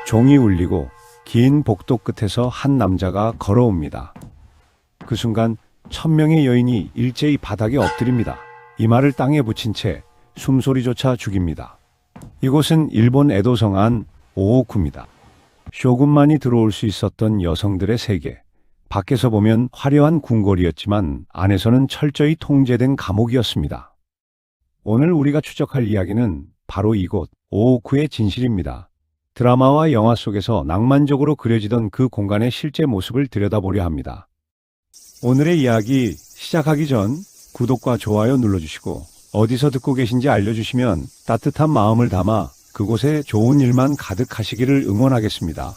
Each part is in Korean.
종이 울리고 긴 복도 끝에서 한 남자가 걸어옵니다. 그 순간 1000명의 여인이 일제히 바닥에 엎드립니다. 이마를 땅에 붙인 채 숨소리조차 죽입니다. 이곳은 일본 에도성 안 오오쿠입니다. 쇼군만이 들어올 수 있었던 여성들의 세계. 밖에서 보면 화려한 궁궐이었지만 안에서는 철저히 통제된 감옥이었습니다. 오늘 우리가 추적할 이야기는 바로 이곳 오오쿠의 진실입니다. 드라마와 영화 속에서 낭만적으로 그려지던 그 공간의 실제 모습을 들여다보려 합니다. 오늘의 이야기 시작하기 전 구독과 좋아요 눌러주시고 어디서 듣고 계신지 알려주시면 따뜻한 마음을 담아 그곳에 좋은 일만 가득하시기를 응원하겠습니다.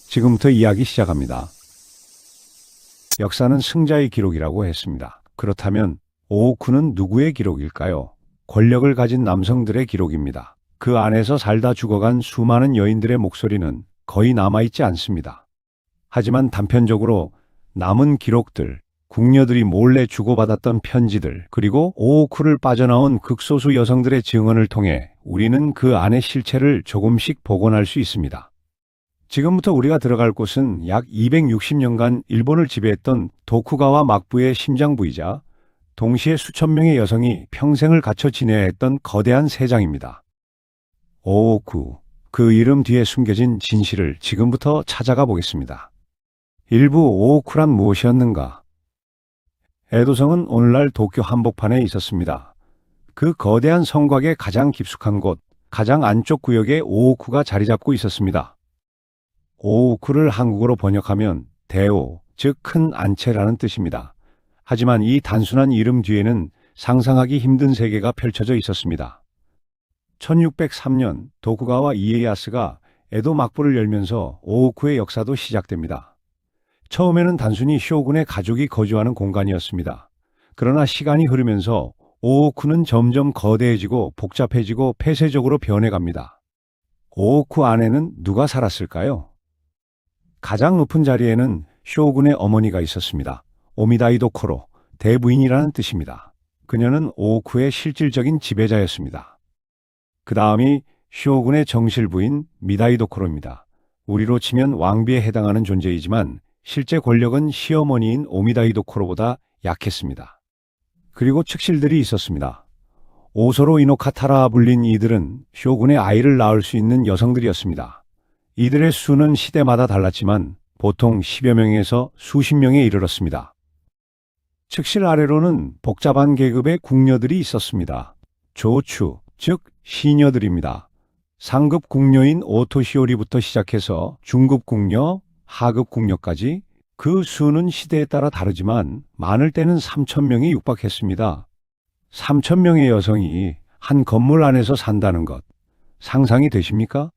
지금부터 이야기 시작합니다. 역사는 승자의 기록이라고 했습니다. 그렇다면 오오쿠는 누구의 기록일까요? 권력을 가진 남성들의 기록입니다. 그 안에서 살다 죽어간 수많은 여인들의 목소리는 거의 남아있지 않습니다. 하지만 단편적으로 남은 기록들, 궁녀들이 몰래 주고받았던 편지들, 그리고 오오쿠를 빠져나온 극소수 여성들의 증언을 통해 우리는 그 안의 실체를 조금씩 복원할 수 있습니다. 지금부터 우리가 들어갈 곳은 약 260년간 일본을 지배했던 도쿠가와 막부의 심장부이자 동시에 수천 명의 여성이 평생을 갇혀 지내야 했던 거대한 세장입니다. 오오쿠, 그 이름 뒤에 숨겨진 진실을 지금부터 찾아가 보겠습니다. 일부 오오쿠란 무엇이었는가? 에도성은 오늘날 도쿄 한복판에 있었습니다. 그 거대한 성곽의 가장 깊숙한 곳, 가장 안쪽 구역에 오오쿠가 자리 잡고 있었습니다. 오오쿠를 한국어로 번역하면 대오, 즉 큰 안채라는 뜻입니다. 하지만 이 단순한 이름 뒤에는 상상하기 힘든 세계가 펼쳐져 있었습니다. 1603년 도쿠가와 이에야스가 에도 막부를 열면서 오오쿠의 역사도 시작됩니다. 처음에는 단순히 쇼군의 가족이 거주하는 공간이었습니다. 그러나 시간이 흐르면서 오오쿠는 점점 거대해지고 복잡해지고 폐쇄적으로 변해갑니다. 오오쿠 안에는 누가 살았을까요? 가장 높은 자리에는 쇼군의 어머니가 있었습니다. 오미다이도 코로, 대부인이라는 뜻입니다. 그녀는 오오쿠의 실질적인 지배자였습니다. 그 다음이 쇼군의 정실 부인 미다이도 코로입니다. 우리로 치면 왕비에 해당하는 존재이지만 실제 권력은 시어머니인 오미다이도 코로보다 약했습니다. 그리고 측실들이 있었습니다. 오소로 이노카타라 불린 이들은 쇼군의 아이를 낳을 수 있는 여성들이었습니다. 이들의 수는 시대마다 달랐지만 보통 10여 명에서 수십 명에 이르렀습니다. 측실 아래로는 복잡한 계급의 궁녀들이 있었습니다. 조추, 즉 시녀들입니다. 상급 궁녀인 오토시오리부터 시작해서 중급 궁녀, 하급 궁녀까지 그 수는 시대에 따라 다르지만 많을 때는 3,000명에 육박했습니다. 3,000명의 여성이 한 건물 안에서 산다는 것, 상상이 되십니까?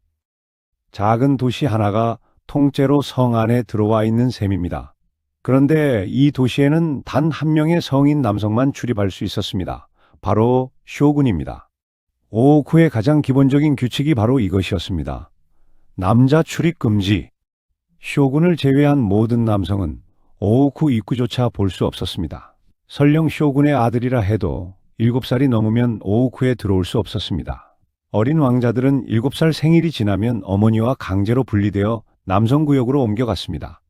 작은 도시 하나가 통째로 성 안에 들어와 있는 셈입니다. 그런데 이 도시에는 단 한 명의 성인 남성만 출입할 수 있었습니다. 바로 쇼군입니다. 오오쿠의 가장 기본적인 규칙이 바로 이것이었습니다. 남자 출입 금지. 쇼군을 제외한 모든 남성은 오오쿠 입구조차 볼 수 없었습니다. 설령 쇼군의 아들이라 해도 7살이 넘으면 오오쿠에 들어올 수 없었습니다. 어린 왕자들은 7살 생일이 지나면 어머니와 강제로 분리되어 남성구역으로 옮겨갔습니다.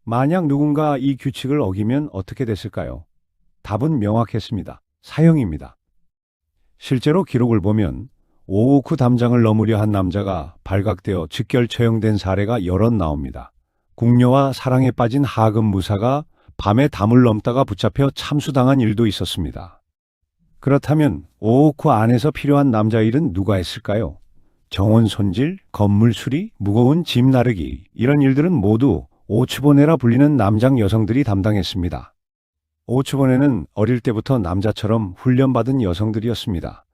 만약 누군가 이 규칙을 어기면 어떻게 됐을까요? 답은 명확했습니다. 사형입니다. 실제로 기록을 보면 오오쿠 담장을 넘으려 한 남자가 발각되어 즉결 처형된 사례가 여럿 나옵니다. 궁녀와 사랑에 빠진 하급 무사가 밤에 담을 넘다가 붙잡혀 참수당한 일도 있었습니다. 그렇다면 오오쿠 안에서 필요한 남자일은 누가 했을까요? 정원 손질, 건물 수리, 무거운 짐 나르기, 이런 일들은 모두 오츠보네라 불리는 남장 여성들이 담당했습니다. 오츠보네는 어릴 때부터 남자처럼 훈련받은 여성들이었습니다.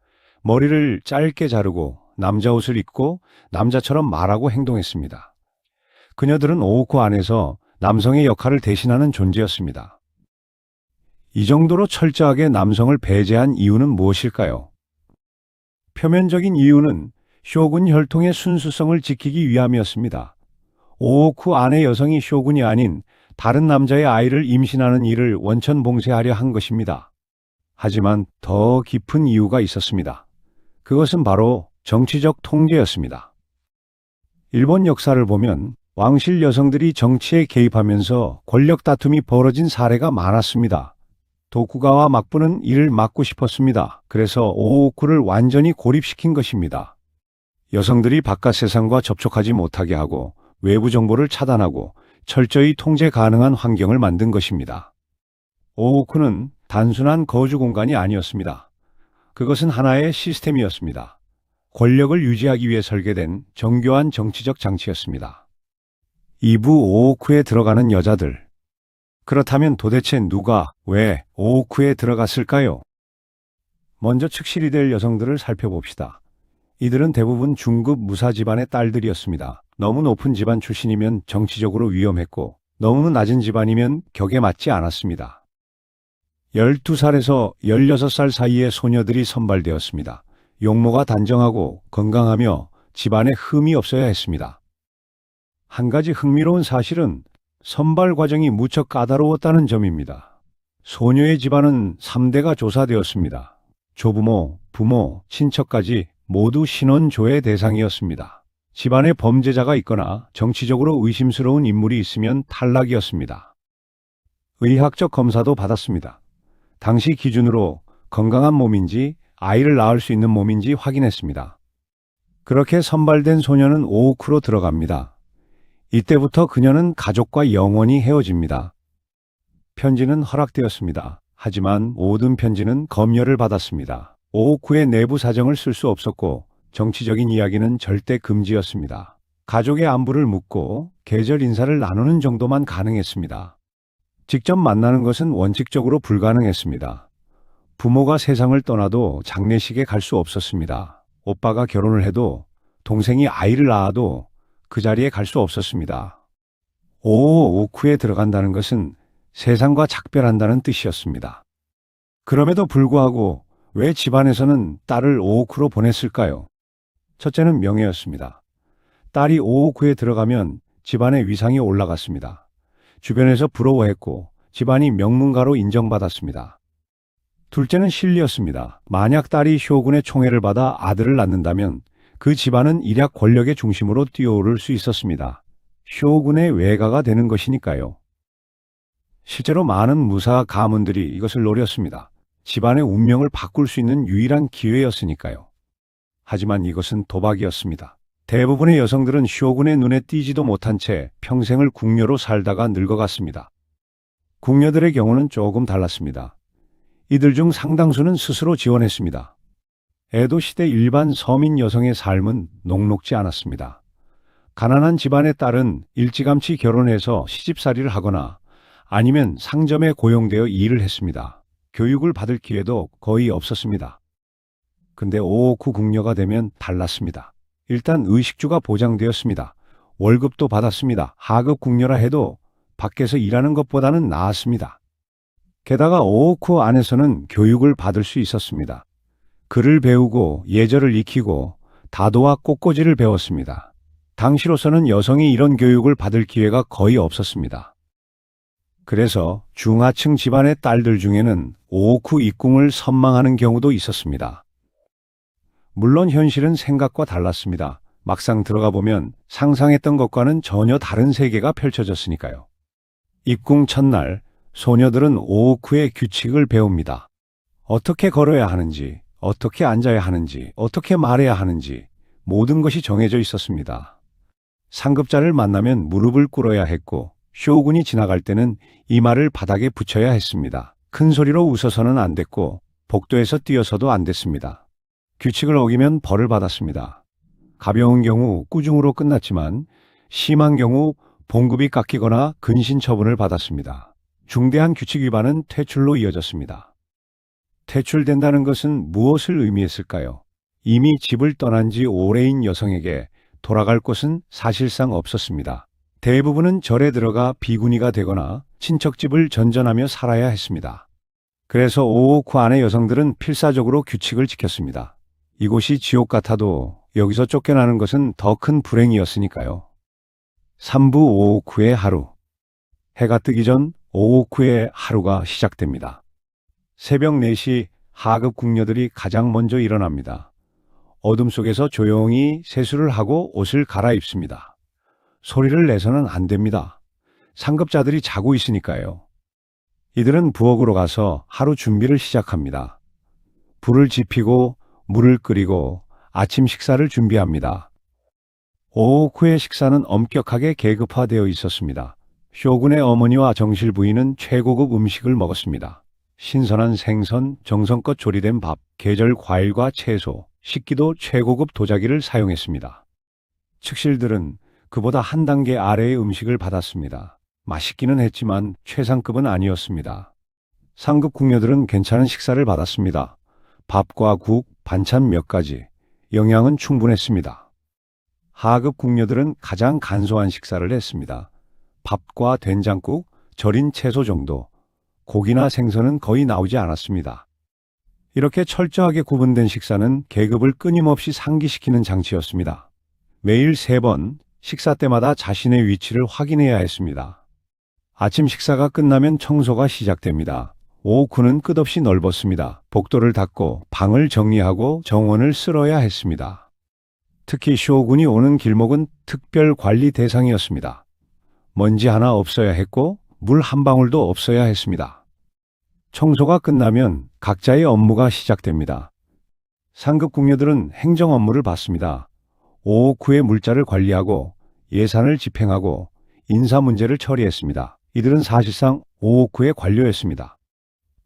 머리를 짧게 자르고 남자 옷을 입고 남자처럼 말하고 행동했습니다. 그녀들은 오오쿠 안에서 남성의 역할을 대신하는 존재였습니다. 이 정도로 철저하게 남성을 배제한 이유는 무엇일까요? 표면적인 이유는 쇼군 혈통의 순수성을 지키기 위함이었습니다. 오오쿠 안의 여성이 쇼군이 아닌 다른 남자의 아이를 임신하는 일을 원천 봉쇄하려 한 것입니다. 하지만 더 깊은 이유가 있었습니다. 그것은 바로 정치적 통제였습니다. 일본 역사를 보면 왕실 여성들이 정치에 개입하면서 권력 다툼이 벌어진 사례가 많았습니다. 도쿠가와 막부는 이를 막고 싶었습니다. 그래서 오오쿠를 완전히 고립시킨 것입니다. 여성들이 바깥 세상과 접촉하지 못하게 하고 외부 정보를 차단하고 철저히 통제 가능한 환경을 만든 것입니다. 오오쿠는 단순한 거주 공간이 아니었습니다. 그것은 하나의 시스템이었습니다. 권력을 유지하기 위해 설계된 정교한 정치적 장치였습니다. 2부 오오쿠에 들어가는 여자들. 그렇다면 도대체 누가, 왜 오오쿠에 들어갔을까요? 먼저 측실이 될 여성들을 살펴봅시다. 이들은 대부분 중급 무사 집안의 딸들이었습니다. 너무 높은 집안 출신이면 정치적으로 위험했고, 너무 낮은 집안이면 격에 맞지 않았습니다. 12살에서 16살 사이의 소녀들이 선발되었습니다. 용모가 단정하고 건강하며 집안에 흠이 없어야 했습니다. 한 가지 흥미로운 사실은 선발 과정이 무척 까다로웠다는 점입니다. 소녀의 집안은 3대가 조사되었습니다. 조부모, 부모, 친척까지 모두 신원조의 대상이었습니다. 집안에 범죄자가 있거나 정치적으로 의심스러운 인물이 있으면 탈락이었습니다. 의학적 검사도 받았습니다. 당시 기준으로 건강한 몸인지 아이를 낳을 수 있는 몸인지 확인했습니다. 그렇게 선발된 소녀는 오오쿠로 들어갑니다. 이때부터 그녀는 가족과 영원히 헤어집니다. 편지는 허락되었습니다. 하지만 모든 편지는 검열을 받았습니다. 오오쿠의 내부 사정을 쓸 수 없었고 정치적인 이야기는 절대 금지였습니다. 가족의 안부를 묻고 계절 인사를 나누는 정도만 가능했습니다. 직접 만나는 것은 원칙적으로 불가능했습니다. 부모가 세상을 떠나도 장례식에 갈 수 없었습니다. 오빠가 결혼을 해도 동생이 아이를 낳아도 그 자리에 갈 수 없었습니다. 오오쿠에 들어간다는 것은 세상과 작별한다는 뜻이었습니다. 그럼에도 불구하고 왜 집안에서는 딸을 오오쿠로 보냈을까요? 첫째는 명예였습니다. 딸이 오오쿠에 들어가면 집안의 위상이 올라갔습니다. 주변에서 부러워했고 집안이 명문가로 인정받았습니다. 둘째는 신리였습니다. 만약 딸이 쇼군의 총애를 받아 아들을 낳는다면 그 집안은 일약 권력의 중심으로 뛰어오를 수 있었습니다. 쇼군의 외가가 되는 것이니까요. 실제로 많은 무사 가문들이 이것을 노렸습니다. 집안의 운명을 바꿀 수 있는 유일한 기회였으니까요. 하지만 이것은 도박이었습니다. 대부분의 여성들은 쇼군의 눈에 띄지도 못한 채 평생을 궁녀로 살다가 늙어갔습니다. 궁녀들의 경우는 조금 달랐습니다. 이들 중 상당수는 스스로 지원했습니다. 에도 시대 일반 서민 여성의 삶은 녹록지 않았습니다. 가난한 집안의 딸은 일찌감치 결혼해서 시집살이를 하거나 아니면 상점에 고용되어 일을 했습니다. 교육을 받을 기회도 거의 없었습니다. 근데 오오쿠 궁녀가 되면 달랐습니다. 일단 의식주가 보장되었습니다. 월급도 받았습니다. 하급 궁녀라 해도 밖에서 일하는 것보다는 나았습니다. 게다가 오오쿠 안에서는 교육을 받을 수 있었습니다. 글을 배우고 예절을 익히고 다도와 꽃꽂이를 배웠습니다. 당시로서는 여성이 이런 교육을 받을 기회가 거의 없었습니다. 그래서 중하층 집안의 딸들 중에는 오오쿠 입궁을 선망하는 경우도 있었습니다. 물론 현실은 생각과 달랐습니다. 막상 들어가 보면 상상했던 것과는 전혀 다른 세계가 펼쳐졌으니까요. 입궁 첫날, 소녀들은 오오쿠의 규칙을 배웁니다. 어떻게 걸어야 하는지, 어떻게 앉아야 하는지, 어떻게 말해야 하는지 모든 것이 정해져 있었습니다. 상급자를 만나면 무릎을 꿇어야 했고 쇼군이 지나갈 때는 이마를 바닥에 붙여야 했습니다. 큰 소리로 웃어서는 안 됐고 복도에서 뛰어서도 안 됐습니다. 규칙을 어기면 벌을 받았습니다. 가벼운 경우 꾸중으로 끝났지만 심한 경우 봉급이 깎이거나 근신 처분을 받았습니다. 중대한 규칙 위반은 퇴출로 이어졌습니다. 퇴출된다는 것은 무엇을 의미했을까요? 이미 집을 떠난 지 오래인 여성에게 돌아갈 곳은 사실상 없었습니다. 대부분은 절에 들어가 비구니가 되거나 친척집을 전전하며 살아야 했습니다. 그래서 오오쿠 안의 여성들은 필사적으로 규칙을 지켰습니다. 이곳이 지옥 같아도 여기서 쫓겨나는 것은 더 큰 불행이었으니까요. 3부 오오쿠의 하루. 해가 뜨기 전 오오쿠의 하루가 시작됩니다. 새벽 4시 하급 궁녀들이 가장 먼저 일어납니다. 어둠 속에서 조용히 세수를 하고 옷을 갈아입습니다. 소리를 내서는 안 됩니다. 상급자들이 자고 있으니까요. 이들은 부엌으로 가서 하루 준비를 시작합니다. 불을 지피고 물을 끓이고 아침 식사를 준비합니다. 오후의 식사는 엄격하게 계급화되어 있었습니다. 쇼군의 어머니와 정실 부인은 최고급 음식을 먹었습니다. 신선한 생선, 정성껏 조리된 밥, 계절 과일과 채소, 식기도 최고급 도자기를 사용했습니다. 측실들은 그보다 한 단계 아래의 음식을 받았습니다. 맛있기는 했지만 최상급은 아니었습니다. 상급 궁녀들은 괜찮은 식사를 받았습니다. 밥과 국, 반찬 몇 가지, 영양은 충분했습니다. 하급 궁녀들은 가장 간소한 식사를 했습니다. 밥과 된장국, 절인 채소 정도, 고기나 생선은 거의 나오지 않았습니다. 이렇게 철저하게 구분된 식사는 계급을 끊임없이 상기시키는 장치였습니다. 매일 3번, 식사 때마다 자신의 위치를 확인해야 했습니다. 아침 식사가 끝나면 청소가 시작됩니다. 오후는 끝없이 넓었습니다. 복도를 닦고 방을 정리하고 정원을 쓸어야 했습니다. 특히 쇼군이 오는 길목은 특별 관리 대상이었습니다. 먼지 하나 없어야 했고 물 한 방울도 없어야 했습니다. 청소가 끝나면 각자의 업무가 시작됩니다. 상급 궁녀들은 행정 업무를 받습니다. 오후의 물자를 관리하고 예산을 집행하고 인사 문제를 처리했습니다. 이들은 사실상 오후의 관료였습니다.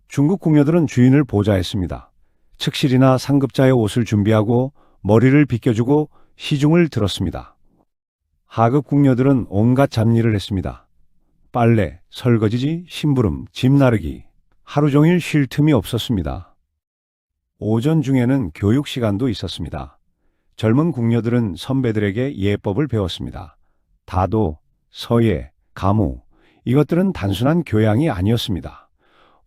중급 궁녀들은 주인을 보좌했습니다. 측실이나 상급자의 옷을 준비하고 머리를 빗겨주고 시중을 들었습니다. 하급 궁녀들은 온갖 잡일을 했습니다. 빨래, 설거지, 심부름, 짐 나르기. 하루 종일 쉴 틈이 없었습니다. 오전 중에는 교육 시간도 있었습니다. 젊은 궁녀들은 선배들에게 예법을 배웠습니다. 다도, 서예, 가무, 이것들은 단순한 교양이 아니었습니다.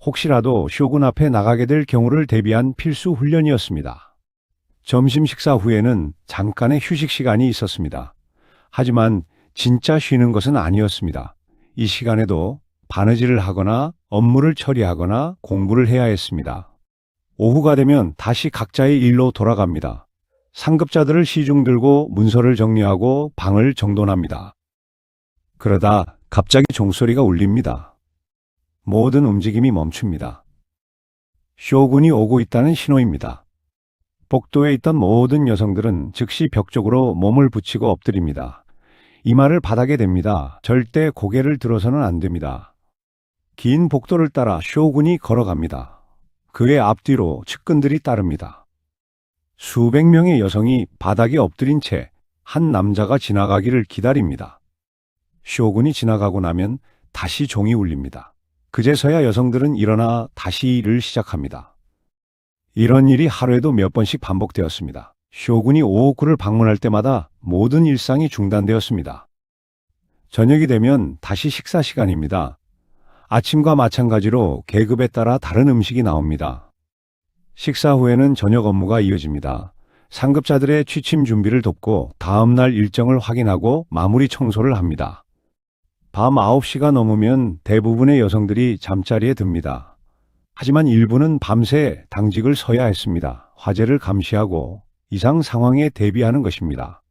혹시라도 쇼군 앞에 나가게 될 경우를 대비한 필수 훈련이었습니다. 점심 식사 후에는 잠깐의 휴식 시간이 있었습니다. 하지만 진짜 쉬는 것은 아니었습니다. 이 시간에도 바느질을 하거나 업무를 처리하거나 공부를 해야 했습니다. 오후가 되면 다시 각자의 일로 돌아갑니다. 상급자들을 시중 들고 문서를 정리하고 방을 정돈합니다. 그러다 갑자기 종소리가 울립니다. 모든 움직임이 멈춥니다. 쇼군이 오고 있다는 신호입니다. 복도에 있던 모든 여성들은 즉시 벽 쪽으로 몸을 붙이고 엎드립니다. 이마를 바닥에 댑니다. 절대 고개를 들어서는 안 됩니다. 긴 복도를 따라 쇼군이 걸어갑니다. 그의 앞뒤로 측근들이 따릅니다. 수백 명의 여성이 바닥에 엎드린 채 한 남자가 지나가기를 기다립니다. 쇼군이 지나가고 나면 다시 종이 울립니다. 그제서야 여성들은 일어나 다시 일을 시작합니다. 이런 일이 하루에도 몇 번씩 반복되었습니다. 쇼군이 오호쿠를 방문할 때마다 모든 일상이 중단되었습니다. 저녁이 되면 다시 식사 시간입니다. 아침과 마찬가지로 계급에 따라 다른 음식이 나옵니다. 식사 후에는 저녁 업무가 이어집니다. 상급자들의 취침 준비를 돕고 다음날 일정을 확인하고 마무리 청소를 합니다. 밤 9시가 넘으면 대부분의 여성들이 잠자리에 듭니다. 하지만 일부는 밤새 당직을 서야 했습니다. 화재를 감시하고 이상 상황에 대비하는 것입니다.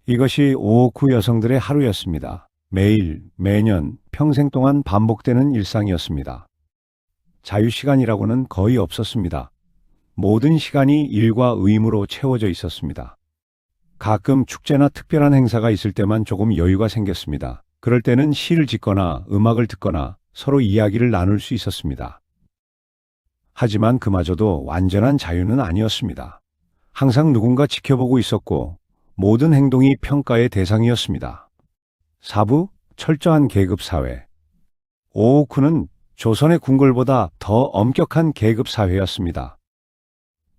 이것이 오호쿠 여성들의 하루였습니다. 매일, 매년, 평생 동안 반복되는 일상이었습니다. 자유시간이라고는 거의 없었습니다. 모든 시간이 일과 의무로 채워져 있었습니다. 가끔 축제나 특별한 행사가 있을 때만 조금 여유가 생겼습니다. 그럴 때는 시를 짓거나 음악을 듣거나 서로 이야기를 나눌 수 있었습니다. 하지만 그마저도 완전한 자유는 아니었습니다. 항상 누군가 지켜보고 있었고 모든 행동이 평가의 대상이었습니다. 사부, 철저한 계급 사회. 오호쿠는 조선의 궁궐보다 더 엄격한 계급 사회였습니다.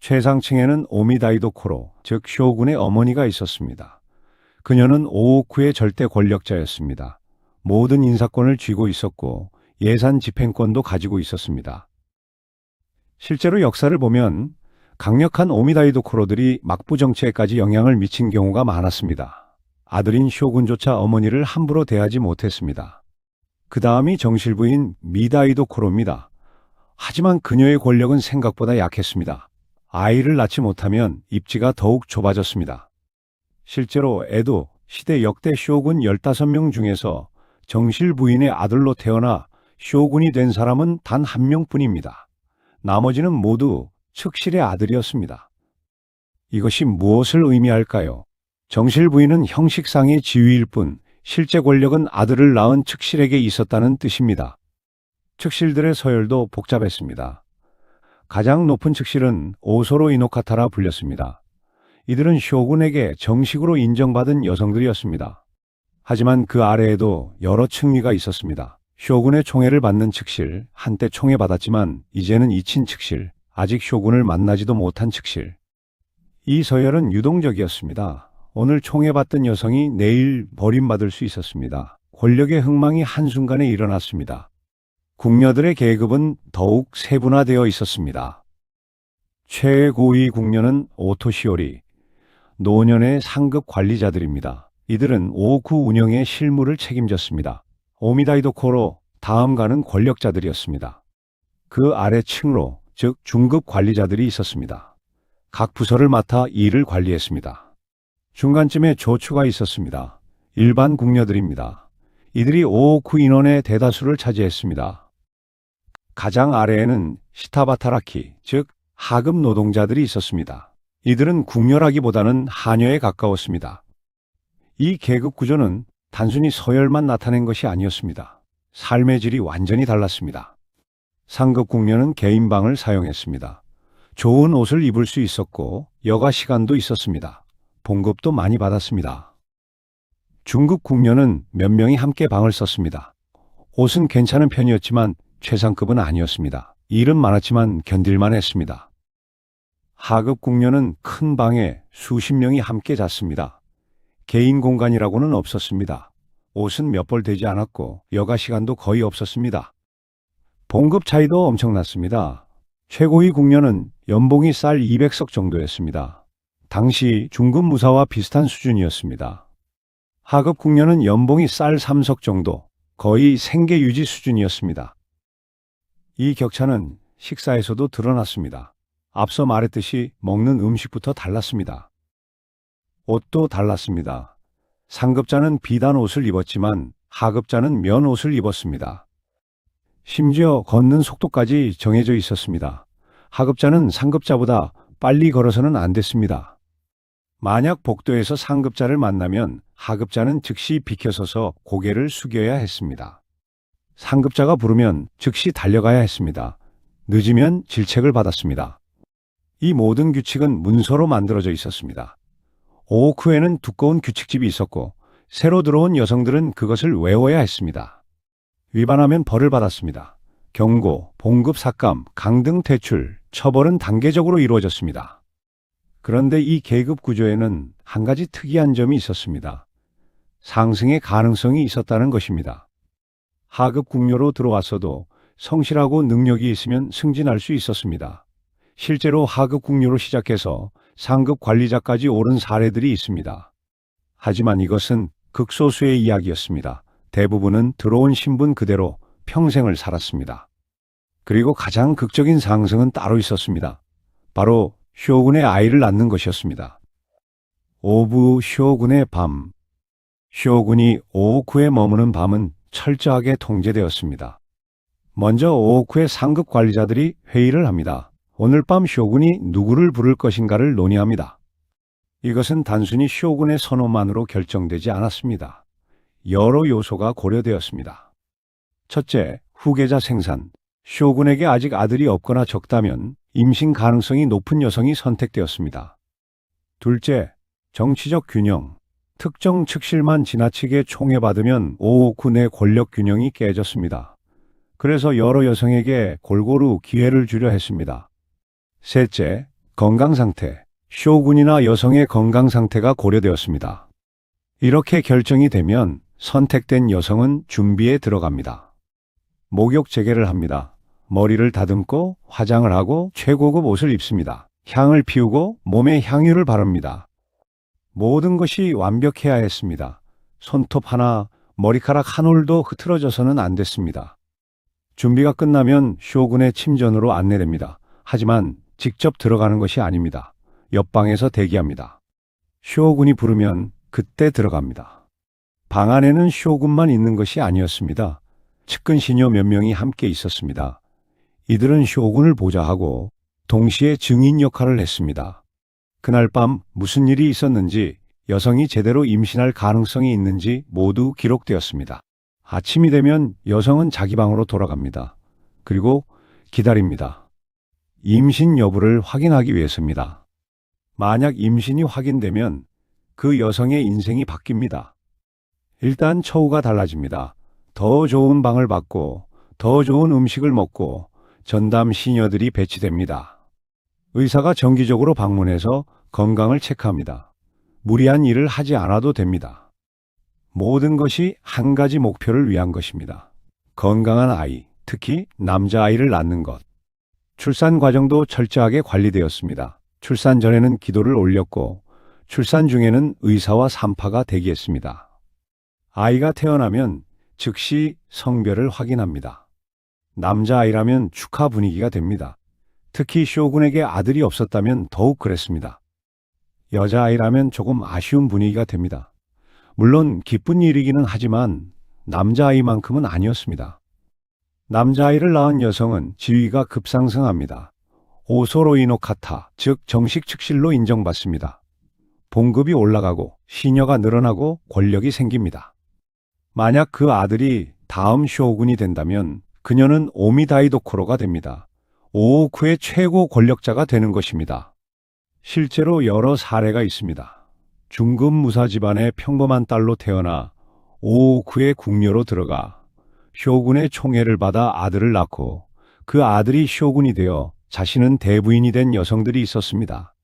최상층에는 오미다이도 코로, 즉 쇼군의 어머니가 있었습니다. 그녀는 오호쿠의 절대 권력자였습니다. 모든 인사권을 쥐고 있었고 예산 집행권도 가지고 있었습니다. 실제로 역사를 보면 강력한 오미다이도 코로들이 막부 정치에까지 영향을 미친 경우가 많았습니다. 아들인 쇼군조차 어머니를 함부로 대하지 못했습니다. 그 다음이 정실부인 미다이도 코로입니다. 하지만 그녀의 권력은 생각보다 약했습니다. 아이를 낳지 못하면 입지가 더욱 좁아졌습니다. 실제로 에도 시대 역대 쇼군 15명 중에서 정실 부인의 아들로 태어나 쇼군이 된 사람은 단 한 명뿐입니다. 나머지는 모두 측실의 아들이었습니다. 이것이 무엇을 의미할까요? 정실 부인은 형식상의 지위일 뿐 실제 권력은 아들을 낳은 측실에게 있었다는 뜻입니다. 측실들의 서열도 복잡했습니다. 가장 높은 측실은 오소로 이노카타라 불렸습니다. 이들은 쇼군에게 정식으로 인정받은 여성들이었습니다. 하지만 그 아래에도 여러 층위가 있었습니다. 쇼군의 총애를 받는 측실, 한때 총애받았지만 이제는 잊힌 측실, 아직 쇼군을 만나지도 못한 측실. 이 서열은 유동적이었습니다. 오늘 총애받던 여성이 내일 버림받을 수 있었습니다. 권력의 흥망이 한순간에 일어났습니다. 궁녀들의 계급은 더욱 세분화되어 있었습니다. 최고위 궁녀는 오토시오리, 노년의 상급 관리자들입니다. 이들은 오쿠 운영의 실무를 책임졌습니다. 오미다이도코로 다음가는 권력자들이었습니다. 그 아래층으로, 즉 중급 관리자들이 있었습니다. 각 부서를 맡아 일을 관리했습니다. 중간쯤에 조추가 있었습니다. 일반 궁녀들입니다. 이들이 오오쿠 인원의 대다수를 차지했습니다. 가장 아래에는 시타바타라키, 즉 하급 노동자들이 있었습니다. 이들은 궁녀라기보다는 하녀에 가까웠습니다. 이 계급 구조는 단순히 서열만 나타낸 것이 아니었습니다. 삶의 질이 완전히 달랐습니다. 상급 궁녀는 개인 방을 사용했습니다. 좋은 옷을 입을 수 있었고 여가 시간도 있었습니다. 봉급도 많이 받았습니다. 중급 궁녀는 몇 명이 함께 방을 썼습니다. 옷은 괜찮은 편이었지만 최상급은 아니었습니다. 일은 많았지만 견딜만 했습니다. 하급 궁녀는 큰 방에 수십 명이 함께 잤습니다. 개인 공간이라고는 없었습니다. 옷은 몇 벌 되지 않았고 여가 시간도 거의 없었습니다. 봉급 차이도 엄청났습니다. 최고위 궁녀는 연봉이 쌀 200석 정도였습니다. 당시 중급 무사와 비슷한 수준이었습니다. 하급 궁녀는 연봉이 쌀 3석 정도, 거의 생계 유지 수준이었습니다. 이 격차는 식사에서도 드러났습니다. 앞서 말했듯이 먹는 음식부터 달랐습니다. 옷도 달랐습니다. 상급자는 비단 옷을 입었지만 하급자는 면 옷을 입었습니다. 심지어 걷는 속도까지 정해져 있었습니다. 하급자는 상급자보다 빨리 걸어서는 안 됐습니다. 만약 복도에서 상급자를 만나면 하급자는 즉시 비켜서서 고개를 숙여야 했습니다. 상급자가 부르면 즉시 달려가야 했습니다. 늦으면 질책을 받았습니다. 이 모든 규칙은 문서로 만들어져 있었습니다. 오오쿠에는 두꺼운 규칙집이 있었고 새로 들어온 여성들은 그것을 외워야 했습니다. 위반하면 벌을 받았습니다. 경고, 봉급 삭감, 강등 퇴출, 처벌은 단계적으로 이루어졌습니다. 그런데 이 계급 구조에는 한 가지 특이한 점이 있었습니다. 상승의 가능성이 있었다는 것입니다. 하급 궁녀로 들어왔어도 성실하고 능력이 있으면 승진할 수 있었습니다. 실제로 하급 궁녀로 시작해서 상급 관리자까지 오른 사례들이 있습니다. 하지만 이것은 극소수의 이야기였습니다. 대부분은 들어온 신분 그대로 평생을 살았습니다. 그리고 가장 극적인 상승은 따로 있었습니다. 바로 쇼군의 아이를 낳는 것이었습니다. 오부 쇼군의 밤. 쇼군이 오오쿠에 머무는 밤은 철저하게 통제되었습니다. 먼저 오오쿠의 상급 관리자들이 회의를 합니다. 오늘 밤 쇼군이 누구를 부를 것인가를 논의합니다. 이것은 단순히 쇼군의 선호만으로 결정되지 않았습니다. 여러 요소가 고려되었습니다. 첫째, 후계자 생산. 쇼군에게 아직 아들이 없거나 적다면 임신 가능성이 높은 여성이 선택되었습니다. 둘째, 정치적 균형. 특정 측실만 지나치게 총애받으면 오오쿠 내 권력 균형이 깨졌습니다. 그래서 여러 여성에게 골고루 기회를 주려 했습니다. 셋째, 건강 상태. 쇼군이나 여성의 건강 상태가 고려되었습니다. 이렇게 결정이 되면 선택된 여성은 준비에 들어갑니다. 목욕 재개를 합니다. 머리를 다듬고 화장을 하고 최고급 옷을 입습니다. 향을 피우고 몸에 향유를 바릅니다. 모든 것이 완벽해야 했습니다. 손톱 하나, 머리카락 한 올도 흐트러져서는 안 됐습니다. 준비가 끝나면 쇼군의 침전으로 안내됩니다. 하지만 직접 들어가는 것이 아닙니다. 옆방에서 대기합니다. 쇼군이 부르면 그때 들어갑니다. 방 안에는 쇼군만 있는 것이 아니었습니다. 측근 시녀 몇 명이 함께 있었습니다. 이들은 쇼군을 보좌하고 동시에 증인 역할을 했습니다. 그날 밤 무슨 일이 있었는지, 여성이 제대로 임신할 가능성이 있는지 모두 기록되었습니다. 아침이 되면 여성은 자기 방으로 돌아갑니다. 그리고 기다립니다. 임신 여부를 확인하기 위해서입니다. 만약 임신이 확인되면 그 여성의 인생이 바뀝니다. 일단 처우가 달라집니다. 더 좋은 방을 받고 더 좋은 음식을 먹고 전담 시녀들이 배치됩니다. 의사가 정기적으로 방문해서 건강을 체크합니다. 무리한 일을 하지 않아도 됩니다. 모든 것이 한 가지 목표를 위한 것입니다. 건강한 아이, 특히 남자아이를 낳는 것. 출산 과정도 철저하게 관리되었습니다. 출산 전에는 기도를 올렸고 출산 중에는 의사와 산파가 대기했습니다. 아이가 태어나면 즉시 성별을 확인합니다. 남자아이라면 축하 분위기가 됩니다. 특히 쇼군에게 아들이 없었다면 더욱 그랬습니다. 여자아이라면 조금 아쉬운 분위기가 됩니다. 물론 기쁜 일이기는 하지만 남자아이만큼은 아니었습니다. 남자아이를 낳은 여성은 지위가 급상승합니다. 오소로이노카타, 즉 정식 측실로 인정받습니다. 봉급이 올라가고 시녀가 늘어나고 권력이 생깁니다. 만약 그 아들이 다음 쇼군이 된다면 그녀는 오미다이도코로가 됩니다. 오오쿠의 최고 권력자가 되는 것입니다. 실제로 여러 사례가 있습니다. 중급 무사 집안의 평범한 딸로 태어나 오오쿠의 궁녀로 들어가 쇼군의 총애를 받아 아들을 낳고 그 아들이 쇼군이 되어 자신은 대부인이 된 여성들이 있었습니다.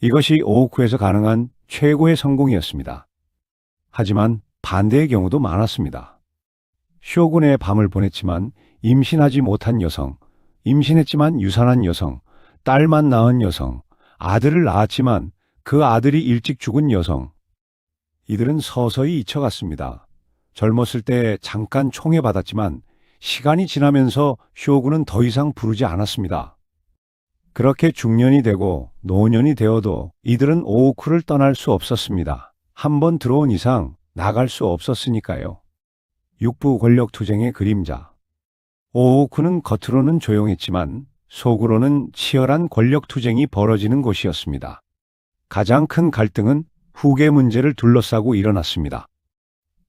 이것이 오오쿠에서 가능한 최고의 성공이었습니다. 하지만 반대의 경우도 많았습니다. 쇼군의 밤을 보냈지만 임신하지 못한 여성, 임신했지만 유산한 여성, 딸만 낳은 여성, 아들을 낳았지만 그 아들이 일찍 죽은 여성. 이들은 서서히 잊혀갔습니다. 젊었을 때 잠깐 총애받았지만 시간이 지나면서 쇼군은 더 이상 부르지 않았습니다. 그렇게 중년이 되고 노년이 되어도 이들은 오오쿠를 떠날 수 없었습니다. 한번 들어온 이상 나갈 수 없었으니까요. 육부 권력 투쟁의 그림자. 오오쿠는 겉으로는 조용했지만 속으로는 치열한 권력 투쟁이 벌어지는 곳이었습니다. 가장 큰 갈등은 후계 문제를 둘러싸고 일어났습니다.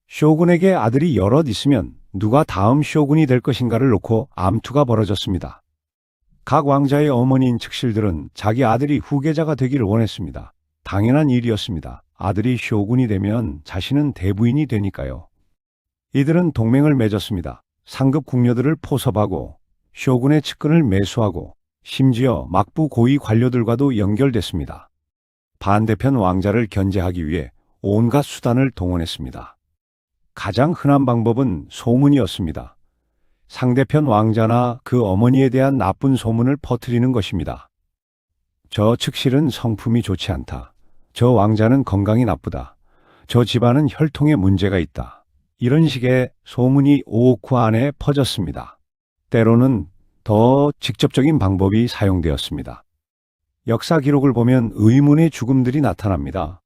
쇼군에게 아들이 여럿 있으면 누가 다음 쇼군이 될 것인가를 놓고 암투가 벌어졌습니다. 각 왕자의 어머니인 측실들은 자기 아들이 후계자가 되기를 원했습니다. 당연한 일이었습니다. 아들이 쇼군이 되면 자신은 대부인이 되니까요. 이들은 동맹을 맺었습니다. 상급 궁녀들을 포섭하고 쇼군의 측근을 매수하고 심지어 막부 고위 관료들과도 연결됐습니다. 반대편 왕자를 견제하기 위해 온갖 수단을 동원했습니다. 가장 흔한 방법은 소문이었습니다. 상대편 왕자나 그 어머니에 대한 나쁜 소문을 퍼뜨리는 것입니다. 저 측실은 성품이 좋지 않다. 저 왕자는 건강이 나쁘다. 저 집안은 혈통에 문제가 있다. 이런 식의 소문이 오오쿠 안에 퍼졌습니다. 때로는 더 직접적인 방법이 사용되었습니다. 역사 기록을 보면 의문의 죽음들이 나타납니다.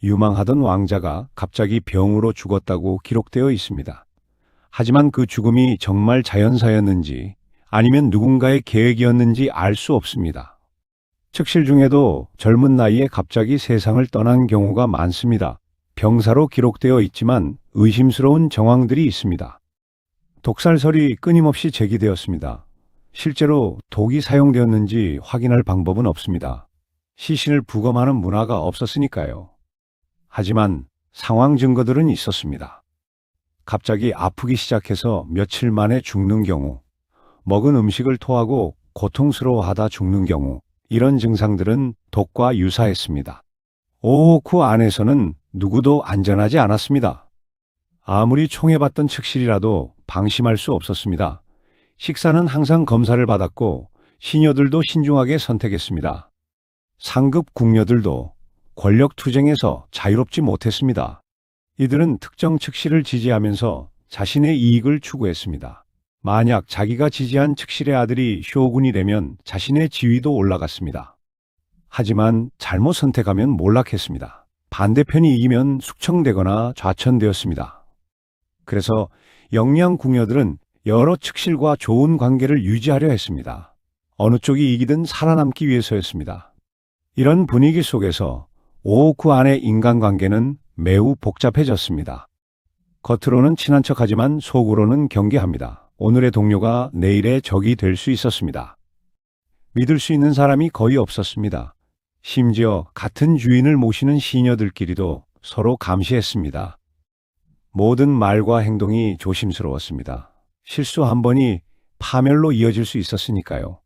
유망하던 왕자가 갑자기 병으로 죽었다고 기록되어 있습니다. 하지만 그 죽음이 정말 자연사였는지 아니면 누군가의 계획이었는지 알 수 없습니다. 측실 중에도 젊은 나이에 갑자기 세상을 떠난 경우가 많습니다. 병사로 기록되어 있지만 의심스러운 정황들이 있습니다. 독살설이 끊임없이 제기되었습니다. 실제로 독이 사용되었는지 확인할 방법은 없습니다. 시신을 부검하는 문화가 없었으니까요. 하지만 상황 증거들은 있었습니다. 갑자기 아프기 시작해서 며칠 만에 죽는 경우, 먹은 음식을 토하고 고통스러워하다 죽는 경우, 이런 증상들은 독과 유사했습니다. 오오쿠 안에서는 누구도 안전하지 않았습니다. 아무리 총애받던 측실이라도 방심할 수 없었습니다. 식사는 항상 검사를 받았고 시녀들도 신중하게 선택했습니다. 상급 궁녀들도 권력 투쟁에서 자유롭지 못했습니다. 이들은 특정 측실을 지지하면서 자신의 이익을 추구했습니다. 만약 자기가 지지한 측실의 아들이 쇼군이 되면 자신의 지위도 올라갔습니다. 하지만 잘못 선택하면 몰락했습니다. 반대편이 이기면 숙청되거나 좌천되었습니다. 그래서 영양 궁녀들은 여러 측실과 좋은 관계를 유지하려 했습니다. 어느 쪽이 이기든 살아남기 위해서였습니다. 이런 분위기 속에서 오오쿠 안의 인간관계는 매우 복잡해졌습니다. 겉으로는 친한 척하지만 속으로는 경계합니다. 오늘의 동료가 내일의 적이 될 수 있었습니다. 믿을 수 있는 사람이 거의 없었습니다. 심지어 같은 주인을 모시는 시녀들끼리도 서로 감시했습니다. 모든 말과 행동이 조심스러웠습니다. 실수 한 번이 파멸로 이어질 수 있었으니까요.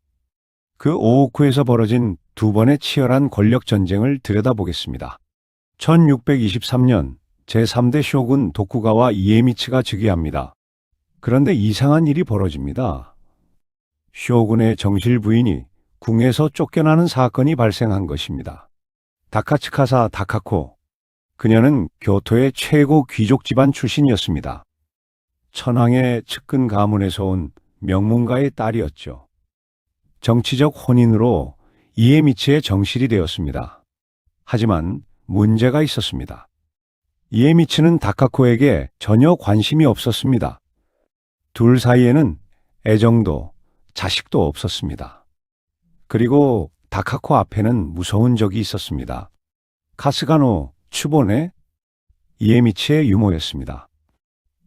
그 오오쿠에서 벌어진 두 번의 치열한 권력 전쟁을 들여다보겠습니다. 1623년 제3대 쇼군 도쿠가와 이에미치가 즉위합니다. 그런데 이상한 일이 벌어집니다. 쇼군의 정실 부인이 궁에서 쫓겨나는 사건이 발생한 것입니다. 다카츠카사 다카코. 그녀는 교토의 최고 귀족 집안 출신이었습니다. 천황의 측근 가문에서 온 명문가의 딸이었죠. 정치적 혼인으로 이에미치의 정실이 되었습니다. 하지만 문제가 있었습니다. 이에미치는 다카코에게 전혀 관심이 없었습니다. 둘 사이에는 애정도 자식도 없었습니다. 그리고 다카코 앞에는 무서운 적이 있었습니다. 카스가노 츠보네 이에미치의 유모였습니다.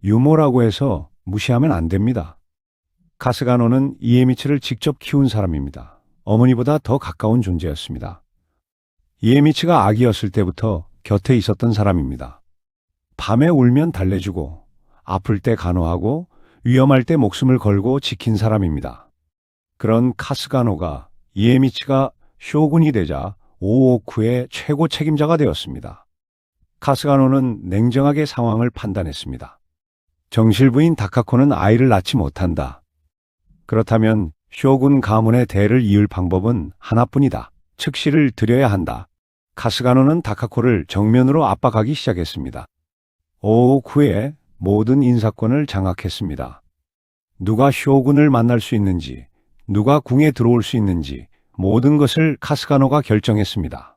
유모라고 해서 무시하면 안 됩니다. 카스가노는 이에미치를 직접 키운 사람입니다. 어머니보다 더 가까운 존재였습니다. 이에미치가 아기였을 때부터 곁에 있었던 사람입니다. 밤에 울면 달래주고 아플 때 간호하고 위험할 때 목숨을 걸고 지킨 사람입니다. 그런 카스가노가 이에미치가 쇼군이 되자 오오쿠의 최고 책임자가 되었습니다. 카스가노는 냉정하게 상황을 판단했습니다. 정실부인 다카코는 아이를 낳지 못한다. 그렇다면 쇼군 가문의 대를 이을 방법은 하나뿐이다. 측시를 들여야 한다. 카스가노는 다카코를 정면으로 압박하기 시작했습니다. 오오쿠의 모든 인사권을 장악했습니다. 누가 쇼군을 만날 수 있는지, 누가 궁에 들어올 수 있는지 모든 것을 카스가노가 결정했습니다.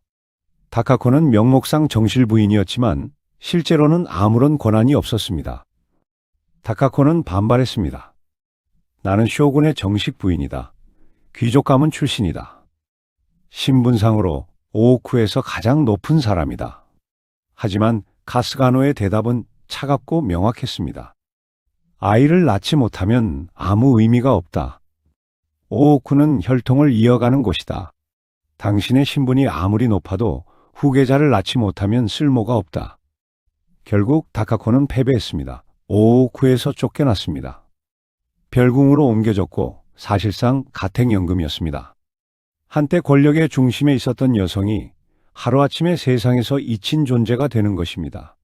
다카코는 명목상 정실 부인이었지만 실제로는 아무런 권한이 없었습니다. 다카코는 반발했습니다. 나는 쇼군의 정식 부인이다. 귀족 가문 출신이다. 신분상으로 오오쿠에서 가장 높은 사람이다. 하지만 카스가노의 대답은 차갑고 명확했습니다. 아이를 낳지 못하면 아무 의미가 없다. 오오쿠는 혈통을 이어가는 곳이다. 당신의 신분이 아무리 높아도 후계자를 낳지 못하면 쓸모가 없다. 결국 다카코는 패배했습니다. 오오쿠에서 쫓겨났습니다. 별궁으로 옮겨졌고 사실상 가택연금이었습니다. 한때 권력의 중심에 있었던 여성이 하루아침에 세상에서 잊힌 존재가 되는 것입니다.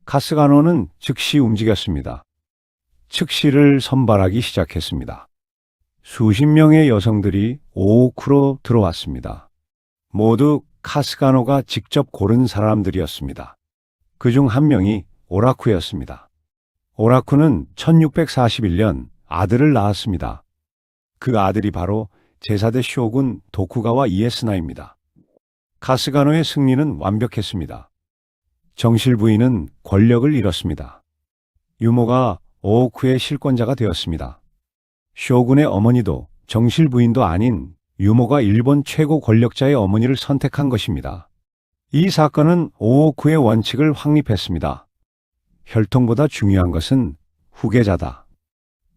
카스가노는 즉시 움직였습니다. 측시를 선발하기 시작했습니다. 수십 명의 여성들이 오오쿠로 들어왔습니다. 모두 카스가노가 직접 고른 사람들이었습니다. 그중 한 명이 오라쿠였습니다. 오라쿠는 1641년 아들을 낳았습니다. 그 아들이 바로 제4대 쇼군 도쿠가와 이에스나입니다. 카스가노의 승리는 완벽했습니다. 정실 부인은 권력을 잃었습니다. 유모가 오오쿠의 실권자가 되었습니다. 쇼군의 어머니도 정실 부인도 아닌 유모가 일본 최고 권력자의 어머니를 선택한 것입니다. 이 사건은 오오쿠의 원칙을 확립했습니다. 혈통보다 중요한 것은 후계자다.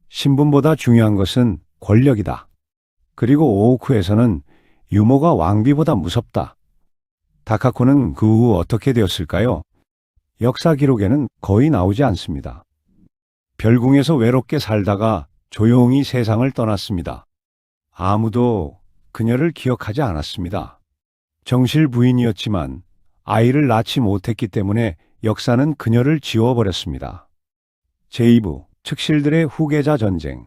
신분보다 중요한 것은 권력이다. 그리고 오오쿠에서는 유모가 왕비보다 무섭다. 다카코는 그 후 어떻게 되었을까요? 역사 기록에는 거의 나오지 않습니다. 별궁에서 외롭게 살다가 조용히 세상을 떠났습니다. 아무도 그녀를 기억하지 않았습니다. 정실 부인이었지만 아이를 낳지 못했기 때문에 역사는 그녀를 지워버렸습니다. 제2부 측실들의 후계자 전쟁.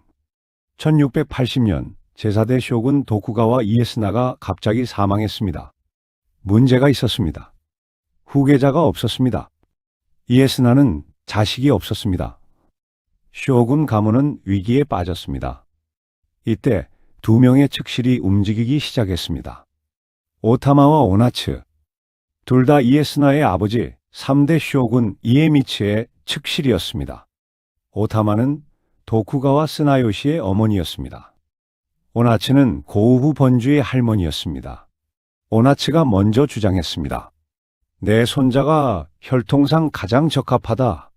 1680년 제4대 쇼군 도쿠가와 이에스나가 갑자기 사망했습니다. 문제가 있었습니다. 후계자가 없었습니다. 이에스나는 자식이 없었습니다. 쇼군 가문은 위기에 빠졌습니다. 이때 두 명의 측실이 움직이기 시작했습니다. 오타마와 오나츠. 둘 다 이에스나의 아버지 3대 쇼군 이에미츠의 측실이었습니다. 오타마는 도쿠가와 스나요시의 어머니였습니다. 오나츠는 고우부 번주의 할머니였습니다. 오나츠가 먼저 주장했습니다. 내 손자가 혈통상 가장 적합하다.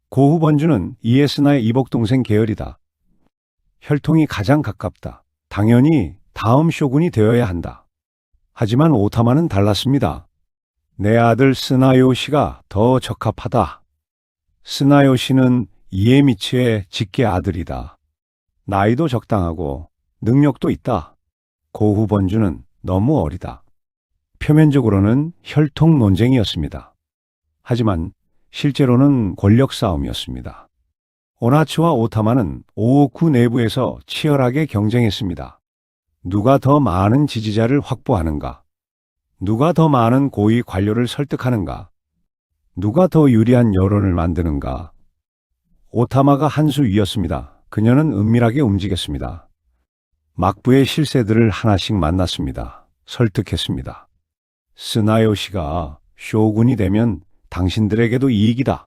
고우 번주는 이에스나의 이복동생 계열이다. 혈통이 가장 가깝다. 당연히 다음 쇼군이 되어야 한다. 하지만 오타마는 달랐습니다. 내 아들 스나요시가 더 적합하다. 스나요시는 이에미츠의 직계 아들이다. 나이도 적당하고 능력도 있다. 고우 번주는 너무 어리다. 표면적으로는 혈통 논쟁이었습니다. 하지만 실제로는 권력 싸움이었습니다. 오나츠와 오타마는 오오쿠 내부에서 치열하게 경쟁했습니다. 누가 더 많은 지지자를 확보하는가? 누가 더 많은 고위 관료를 설득하는가? 누가 더 유리한 여론을 만드는가? 오타마가 한 수 위였습니다. 그녀는 은밀하게 움직였습니다. 막부의 실세들을 하나씩 만났습니다. 설득했습니다. 스나요시가 쇼군이 되면 당신들에게도 이익이다.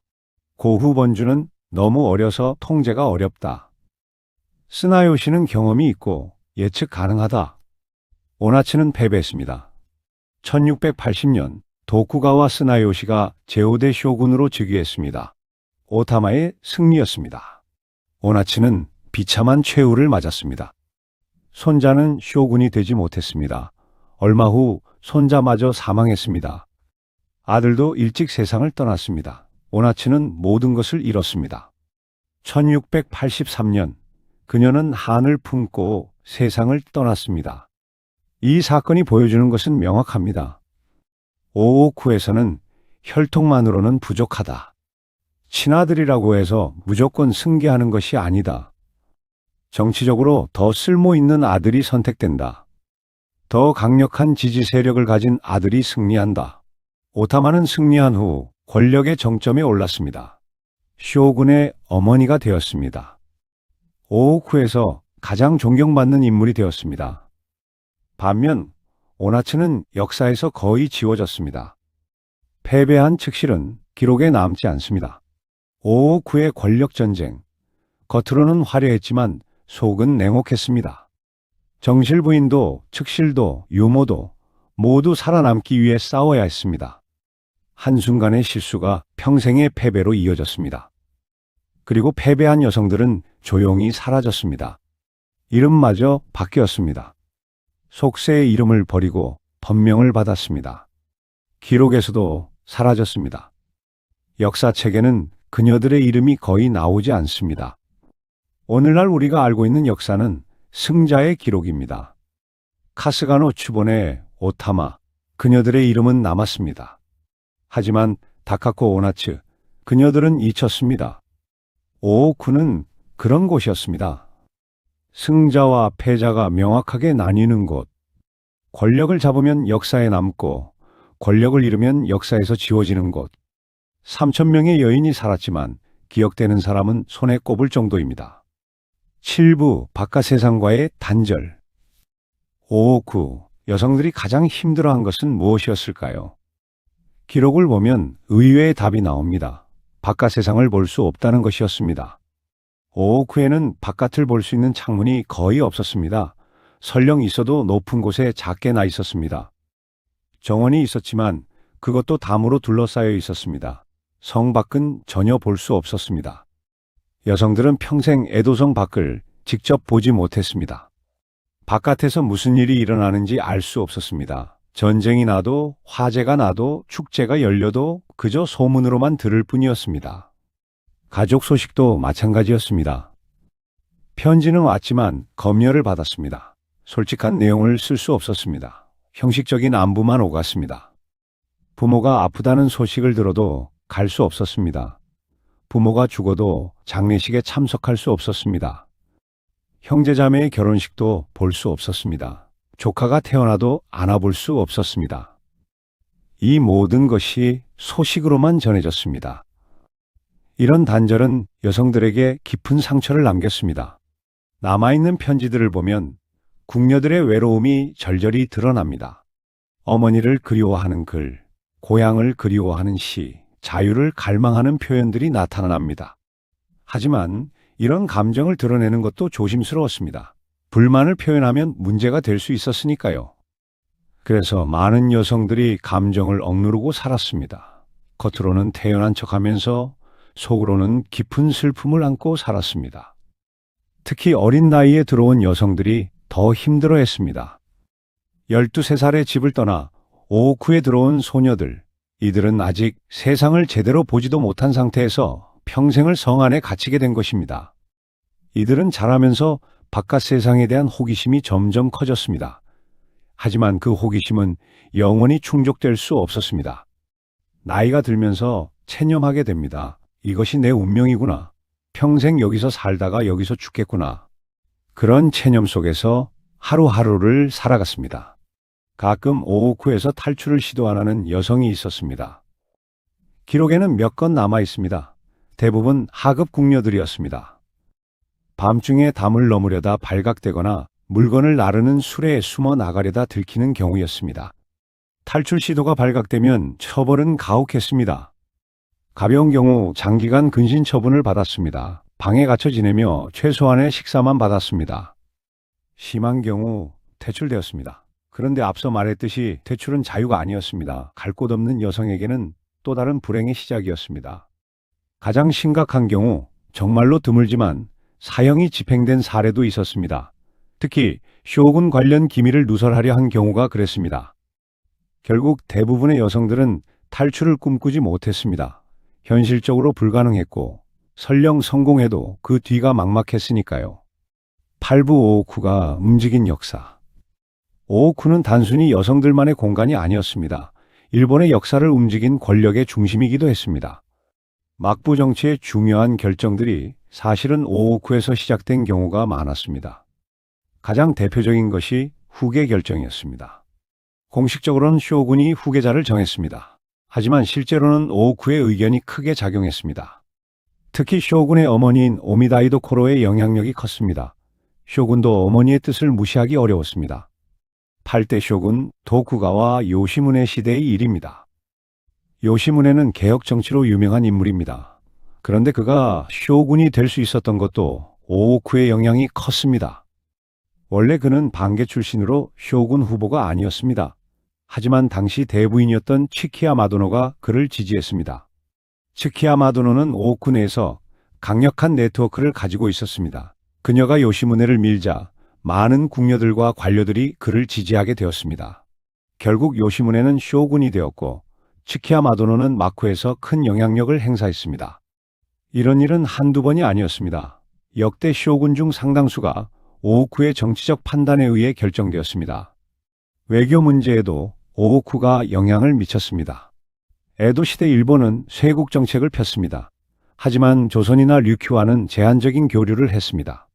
고후 번주는 너무 어려서 통제가 어렵다. 스나요시는 경험이 있고 예측 가능하다. 오나츠는 패배했습니다. 1680년 도쿠가와 스나요시가 제5대 쇼군으로 즉위했습니다. 오타마의 승리였습니다. 오나츠는 비참한 최후를 맞았습니다. 손자는 쇼군이 되지 못했습니다. 얼마 후 손자마저 사망했습니다. 아들도 일찍 세상을 떠났습니다. 오나츠는 모든 것을 잃었습니다. 1683년 그녀는 한을 품고 세상을 떠났습니다. 이 사건이 보여주는 것은 명확합니다. 오오쿠에서는 혈통만으로는 부족하다. 친아들이라고 해서 무조건 승계하는 것이 아니다. 정치적으로 더 쓸모 있는 아들이 선택된다. 더 강력한 지지 세력을 가진 아들이 승리한다. 오타마는 승리한 후 권력의 정점에 올랐습니다. 쇼군의 어머니가 되었습니다. 오오쿠에서 가장 존경받는 인물이 되었습니다. 반면 오나츠는 역사에서 거의 지워졌습니다. 패배한 측실은 기록에 남지 않습니다. 오오쿠의 권력 전쟁. 겉으로는 화려했지만 속은 냉혹했습니다. 정실 부인도 측실도 유모도 모두 살아남기 위해 싸워야 했습니다. 한순간의 실수가 평생의 패배로 이어졌습니다. 그리고 패배한 여성들은 조용히 사라졌습니다. 이름마저 바뀌었습니다. 속세의 이름을 버리고 법명을 받았습니다. 기록에서도 사라졌습니다. 역사책에는 그녀들의 이름이 거의 나오지 않습니다. 오늘날 우리가 알고 있는 역사는 승자의 기록입니다. 카스가노 추본의 오타마, 그녀들의 이름은 남았습니다. 하지만 다카코 오나츠, 그녀들은 잊혔습니다. 오오쿠는 그런 곳이었습니다. 승자와 패자가 명확하게 나뉘는 곳. 권력을 잡으면 역사에 남고 권력을 잃으면 역사에서 지워지는 곳. 3,000명의 여인이 살았지만 기억되는 사람은 손에 꼽을 정도입니다. 7부 바깥 세상과의 단절. 오오쿠, 여성들이 가장 힘들어한 것은 무엇이었을까요? 기록을 보면 의외의 답이 나옵니다. 바깥 세상을 볼 수 없다는 것이었습니다. 오오쿠에는 바깥을 볼 수 있는 창문이 거의 없었습니다. 설령 있어도 높은 곳에 작게 나 있었습니다. 정원이 있었지만 그것도 담으로 둘러싸여 있었습니다. 성 밖은 전혀 볼 수 없었습니다. 여성들은 평생 에도성 밖을 직접 보지 못했습니다. 바깥에서 무슨 일이 일어나는지 알 수 없었습니다. 전쟁이 나도 화재가 나도 축제가 열려도 그저 소문으로만 들을 뿐이었습니다. 가족 소식도 마찬가지였습니다. 편지는 왔지만 검열을 받았습니다. 솔직한 내용을 쓸 수 없었습니다. 형식적인 안부만 오갔습니다. 부모가 아프다는 소식을 들어도 갈 수 없었습니다. 부모가 죽어도 장례식에 참석할 수 없었습니다. 형제자매의 결혼식도 볼 수 없었습니다. 조카가 태어나도 안아볼 수 없었습니다. 이 모든 것이 소식으로만 전해졌습니다. 이런 단절은 여성들에게 깊은 상처를 남겼습니다. 남아있는 편지들을 보면 궁녀들의 외로움이 절절히 드러납니다. 어머니를 그리워하는 글, 고향을 그리워하는 시, 자유를 갈망하는 표현들이 나타납니다. 하지만 이런 감정을 드러내는 것도 조심스러웠습니다. 불만을 표현하면 문제가 될 수 있었으니까요. 그래서 많은 여성들이 감정을 억누르고 살았습니다. 겉으로는 태연한 척하면서 속으로는 깊은 슬픔을 안고 살았습니다. 특히 어린 나이에 들어온 여성들이 더 힘들어했습니다. 13살에 집을 떠나 오호쿠에 들어온 소녀들, 이들은 아직 세상을 제대로 보지도 못한 상태에서 평생을 성 안에 갇히게 된 것입니다. 이들은 자라면서 바깥 세상에 대한 호기심이 점점 커졌습니다. 하지만 그 호기심은 영원히 충족될 수 없었습니다. 나이가 들면서 체념하게 됩니다. 이것이 내 운명이구나. 평생 여기서 살다가 여기서 죽겠구나. 그런 체념 속에서 하루하루를 살아갔습니다. 가끔 오호쿠에서 탈출을 시도하는 여성이 있었습니다. 기록에는 몇 건 남아 있습니다. 대부분 하급 궁녀들이었습니다. 밤중에 담을 넘으려다 발각되거나 물건을 나르는 술에 숨어 나가려다 들키는 경우였습니다. 탈출 시도가 발각되면 처벌은 가혹했습니다. 가벼운 경우 장기간 근신 처분을 받았습니다. 방에 갇혀 지내며 최소한의 식사만 받았습니다. 심한 경우 퇴출되었습니다. 그런데 앞서 말했듯이 퇴출은 자유가 아니었습니다. 갈 곳 없는 여성에게는 또 다른 불행의 시작이었습니다. 가장 심각한 경우 정말로 드물지만 사형이 집행된 사례도 있었습니다. 특히 쇼군 관련 기밀을 누설하려 한 경우가 그랬습니다. 결국 대부분의 여성들은 탈출을 꿈꾸지 못했습니다. 현실적으로 불가능했고 설령 성공해도 그 뒤가 막막했으니까요. 8부 오호쿠가 움직인 역사. 오호쿠는 단순히 여성들만의 공간이 아니었습니다. 일본의 역사를 움직인 권력의 중심이기도 했습니다. 막부 정치의 중요한 결정들이 사실은 오호쿠에서 시작된 경우가 많았습니다. 가장 대표적인 것이 후계 결정이었습니다. 공식적으로는 쇼군이 후계자를 정했습니다. 하지만 실제로는 오호쿠의 의견이 크게 작용했습니다. 특히 쇼군의 어머니인 오미다이도 코로의 영향력이 컸습니다. 쇼군도 어머니의 뜻을 무시하기 어려웠습니다. 8대 쇼군 도쿠가와 요시무네 시대의 일입니다. 요시무네는 개혁 정치로 유명한 인물입니다. 그런데 그가 쇼군이 될 수 있었던 것도 오호쿠의 영향이 컸습니다. 원래 그는 반개 출신으로 쇼군 후보가 아니었습니다. 하지만 당시 대부인이었던 치키야 마도노가 그를 지지했습니다. 치키야 마도노는 오호쿠 내에서 강력한 네트워크를 가지고 있었습니다. 그녀가 요시무네를 밀자 많은 궁녀들과 관료들이 그를 지지하게 되었습니다. 결국 요시무네는 쇼군이 되었고 치키야 마도노는 마쿠에서 큰 영향력을 행사했습니다. 이런 일은 한두 번이 아니었습니다. 역대 쇼군 중 상당수가 오호쿠의 정치적 판단에 의해 결정되었습니다. 외교 문제에도 오호쿠가 영향을 미쳤습니다. 에도 시대 일본은 쇄국 정책을 폈습니다. 하지만 조선이나 류큐와는 제한적인 교류를 했습니다.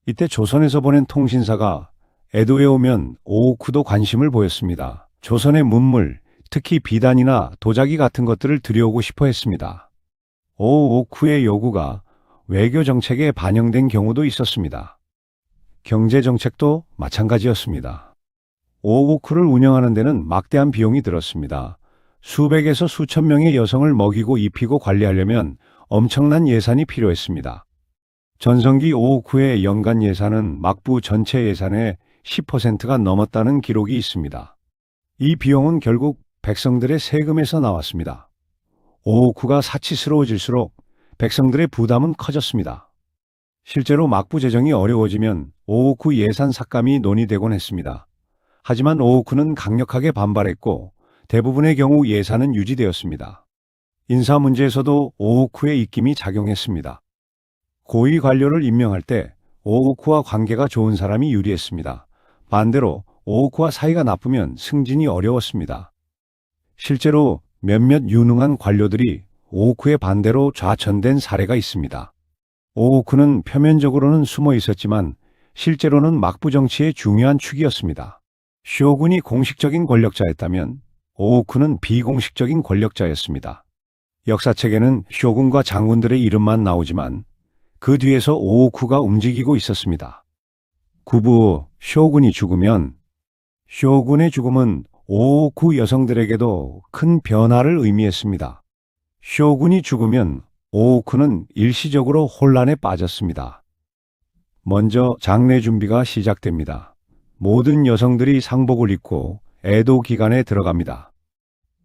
이때 조선에서 보낸 통신사가 에도에 오면 오호쿠도 관심을 보였습니다. 조선의 문물, 특히 비단이나 도자기 같은 것들을 들여오고 싶어 했습니다. 오호쿠의 요구가 외교 정책에 반영된 경우도 있었습니다. 경제 정책도 마찬가지였습니다. 오호쿠를 운영하는 데는 막대한 비용이 들었습니다. 수백에서 수천 명의 여성을 먹이고 입히고 관리하려면 엄청난 예산이 필요했습니다. 전성기 오호쿠의 연간 예산은 막부 전체 예산의 10%가 넘었다는 기록이 있습니다. 이 비용은 결국 백성들의 세금에서 나왔습니다. 오호쿠가 사치스러워질수록 백성들의 부담은 커졌습니다. 실제로 막부 재정이 어려워지면 오호쿠 예산 삭감이 논의되곤 했습니다. 하지만 오호쿠는 강력하게 반발했고 대부분의 경우 예산은 유지되었습니다. 인사 문제에서도 오호쿠의 입김이 작용했습니다. 고위 관료를 임명할 때 오호쿠와 관계가 좋은 사람이 유리했습니다. 반대로 오호쿠와 사이가 나쁘면 승진이 어려웠습니다. 실제로 몇몇 유능한 관료들이 오호쿠의 반대로 좌천된 사례가 있습니다. 오호쿠는 표면적으로는 숨어 있었지만 실제로는 막부 정치의 중요한 축이었습니다. 쇼군이 공식적인 권력자였다면 오호쿠는 비공식적인 권력자였습니다. 역사책에는 쇼군과 장군들의 이름만 나오지만 그 뒤에서 오오쿠가 움직이고 있었습니다. 구부 쇼군이 죽으면 쇼군의 죽음은 오오쿠 여성들에게도 큰 변화를 의미했습니다. 쇼군이 죽으면 오오쿠는 일시적으로 혼란에 빠졌습니다. 먼저 장례 준비가 시작됩니다. 모든 여성들이 상복을 입고 에도 기간에 들어갑니다.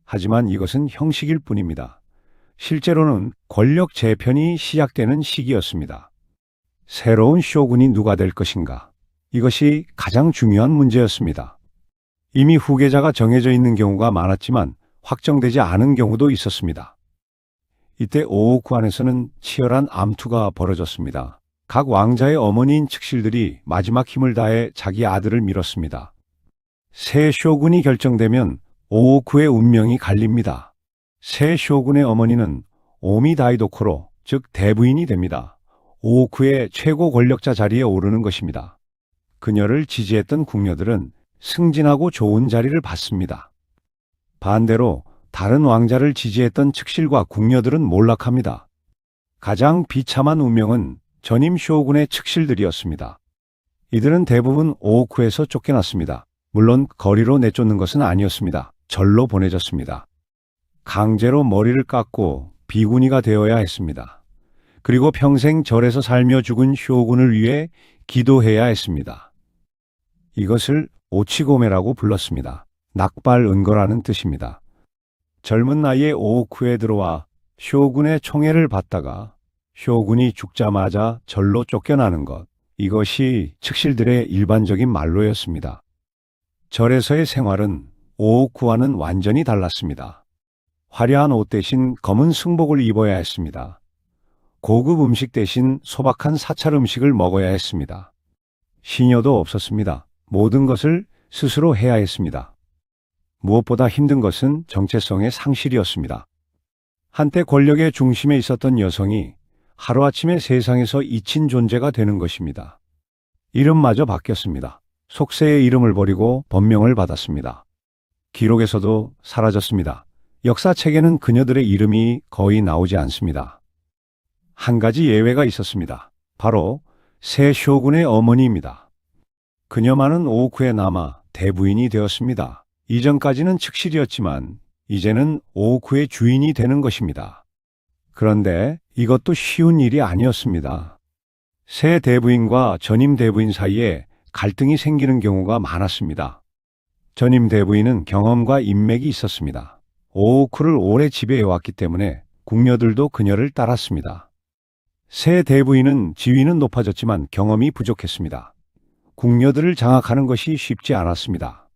하지만 이것은 형식일 뿐입니다. 실제로는 권력 재편이 시작되는 시기였습니다. 새로운 쇼군이 누가 될 것인가? 이것이 가장 중요한 문제였습니다. 이미 후계자가 정해져 있는 경우가 많았지만 확정되지 않은 경우도 있었습니다. 이때 오오쿠 안에서는 치열한 암투가 벌어졌습니다. 각 왕자의 어머니인 측실들이 마지막 힘을 다해 자기 아들을 밀었습니다. 새 쇼군이 결정되면 오오쿠의 운명이 갈립니다. 새 쇼군의 어머니는 오미 다이도코로, 즉 대부인이 됩니다. 오오쿠의 최고 권력자 자리에 오르는 것입니다. 그녀를 지지했던 궁녀들은 승진하고 좋은 자리를 받습니다. 반대로 다른 왕자를 지지했던 측실과 궁녀들은 몰락합니다. 가장 비참한 운명은 전임 쇼군의 측실들이었습니다. 이들은 대부분 오오쿠에서 쫓겨났습니다. 물론 거리로 내쫓는 것은 아니었습니다. 절로 보내졌습니다. 강제로 머리를 깎고 비구니가 되어야 했습니다. 그리고 평생 절에서 살며 죽은 쇼군을 위해 기도해야 했습니다. 이것을 오치고메라고 불렀습니다. 낙발 은거라는 뜻입니다. 젊은 나이에 오오쿠에 들어와 쇼군의 총애를 받다가 쇼군이 죽자마자 절로 쫓겨나는 것, 이것이 측실들의 일반적인 말로였습니다. 절에서의 생활은 오오쿠와는 완전히 달랐습니다. 화려한 옷 대신 검은 승복을 입어야 했습니다. 고급 음식 대신 소박한 사찰 음식을 먹어야 했습니다. 시녀도 없었습니다. 모든 것을 스스로 해야 했습니다. 무엇보다 힘든 것은 정체성의 상실이었습니다. 한때 권력의 중심에 있었던 여성이 하루아침에 세상에서 잊힌 존재가 되는 것입니다. 이름마저 바뀌었습니다. 속세의 이름을 버리고 법명을 받았습니다. 기록에서도 사라졌습니다. 역사책에는 그녀들의 이름이 거의 나오지 않습니다. 한 가지 예외가 있었습니다. 바로 새 쇼군의 어머니입니다. 그녀만은 오오쿠에 남아 대부인이 되었습니다. 이전까지는 측실이었지만 이제는 오오쿠의 주인이 되는 것입니다. 그런데 이것도 쉬운 일이 아니었습니다. 새 대부인과 전임 대부인 사이에 갈등이 생기는 경우가 많았습니다. 전임 대부인은 경험과 인맥이 있었습니다. 오오쿠를 오래 지배해왔기 때문에 궁녀들도 그녀를 따랐습니다. 새 대부인은 지위는 높아졌지만 경험이 부족했습니다. 궁녀들을 장악하는 것이 쉽지 않았습니다.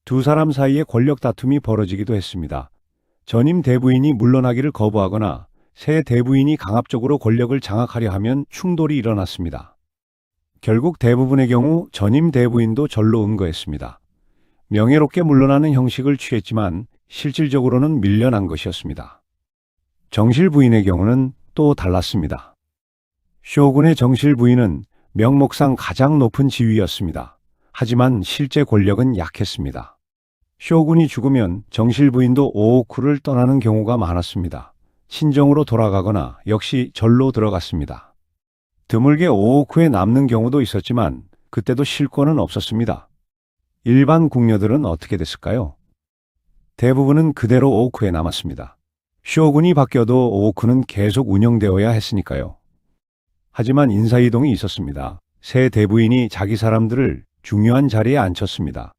두 사람 사이에 권력 다툼이 벌어지기도 했습니다. 전임 대부인이 물러나기를 거부하거나 새 대부인이 강압적으로 권력을 장악하려 하면 충돌이 일어났습니다. 결국 대부분의 경우 전임 대부인도 절로 응거했습니다. 명예롭게 물러나는 형식을 취했지만 실질적으로는 밀려난 것이었습니다. 정실 부인의 경우는 또 달랐습니다. 쇼군의 정실 부인은 명목상 가장 높은 지위였습니다. 하지만 실제 권력은 약했습니다. 쇼군이 죽으면 정실 부인도 오오쿠를 떠나는 경우가 많았습니다. 친정으로 돌아가거나 역시 절로 들어갔습니다. 드물게 오오쿠에 남는 경우도 있었지만 그때도 실권은 없었습니다. 일반 궁녀들은 어떻게 됐을까요? 대부분은 그대로 오오쿠에 남았습니다. 쇼군이 바뀌어도 오오쿠는 계속 운영되어야 했으니까요. 하지만 인사이동이 있었습니다. 새 대부인이 자기 사람들을 중요한 자리에 앉혔습니다.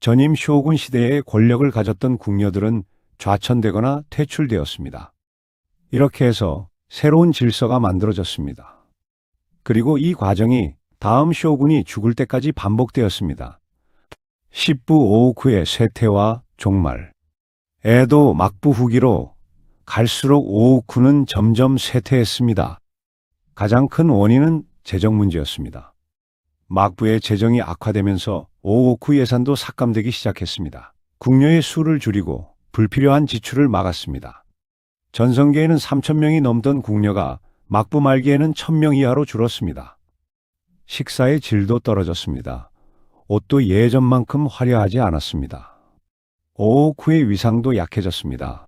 전임 쇼군 시대에 권력을 가졌던 궁녀들은 좌천되거나 퇴출되었습니다. 이렇게 해서 새로운 질서가 만들어졌습니다. 그리고 이 과정이 다음 쇼군이 죽을 때까지 반복되었습니다. 십부 오오쿠의 쇠퇴와 종말. 에도 막부 후기로 갈수록 오오쿠는 점점 쇠퇴했습니다. 가장 큰 원인은 재정 문제였습니다. 막부의 재정이 악화되면서 오오쿠 예산도 삭감되기 시작했습니다. 궁녀의 수를 줄이고 불필요한 지출을 막았습니다. 전성기에는 3,000명이 넘던 궁녀가 막부 말기에는 1,000명 이하로 줄었습니다. 식사의 질도 떨어졌습니다. 옷도 예전만큼 화려하지 않았습니다. 오오쿠의 위상도 약해졌습니다.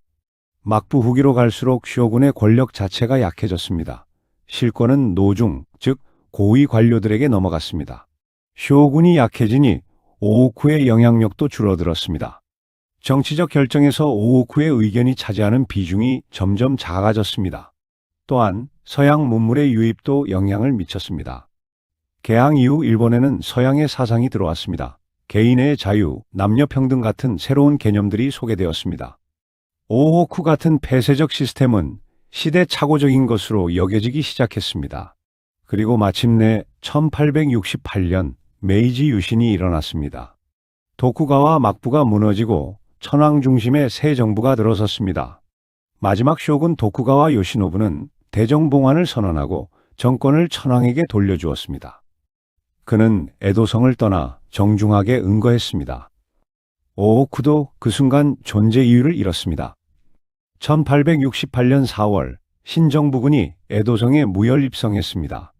막부 후기로 갈수록 쇼군의 권력 자체가 약해졌습니다. 실권은 노중, 즉 고위 관료들에게 넘어갔습니다. 쇼군이 약해지니 오오쿠의 영향력도 줄어들었습니다. 정치적 결정에서 오오쿠의 의견이 차지하는 비중이 점점 작아졌습니다. 또한 서양 문물의 유입도 영향을 미쳤습니다. 개항 이후 일본에는 서양의 사상이 들어왔습니다. 개인의 자유, 남녀 평등 같은 새로운 개념들이 소개되었습니다. 오오쿠 같은 폐쇄적 시스템은 시대착오적인 것으로 여겨지기 시작했습니다. 그리고 마침내 1868년 메이지 유신이 일어났습니다. 도쿠가와 막부가 무너지고 천황 중심의 새 정부가 들어섰습니다. 마지막 쇼군 도쿠가와 요시노부는 대정봉환을 선언하고 정권을 천황에게 돌려주었습니다. 그는 에도성을 떠나 정중하게 응거했습니다. 오오쿠도 그 순간 존재 이유를 잃었습니다. 1868년 4월 신정부군이 에도성에 무혈 입성했습니다.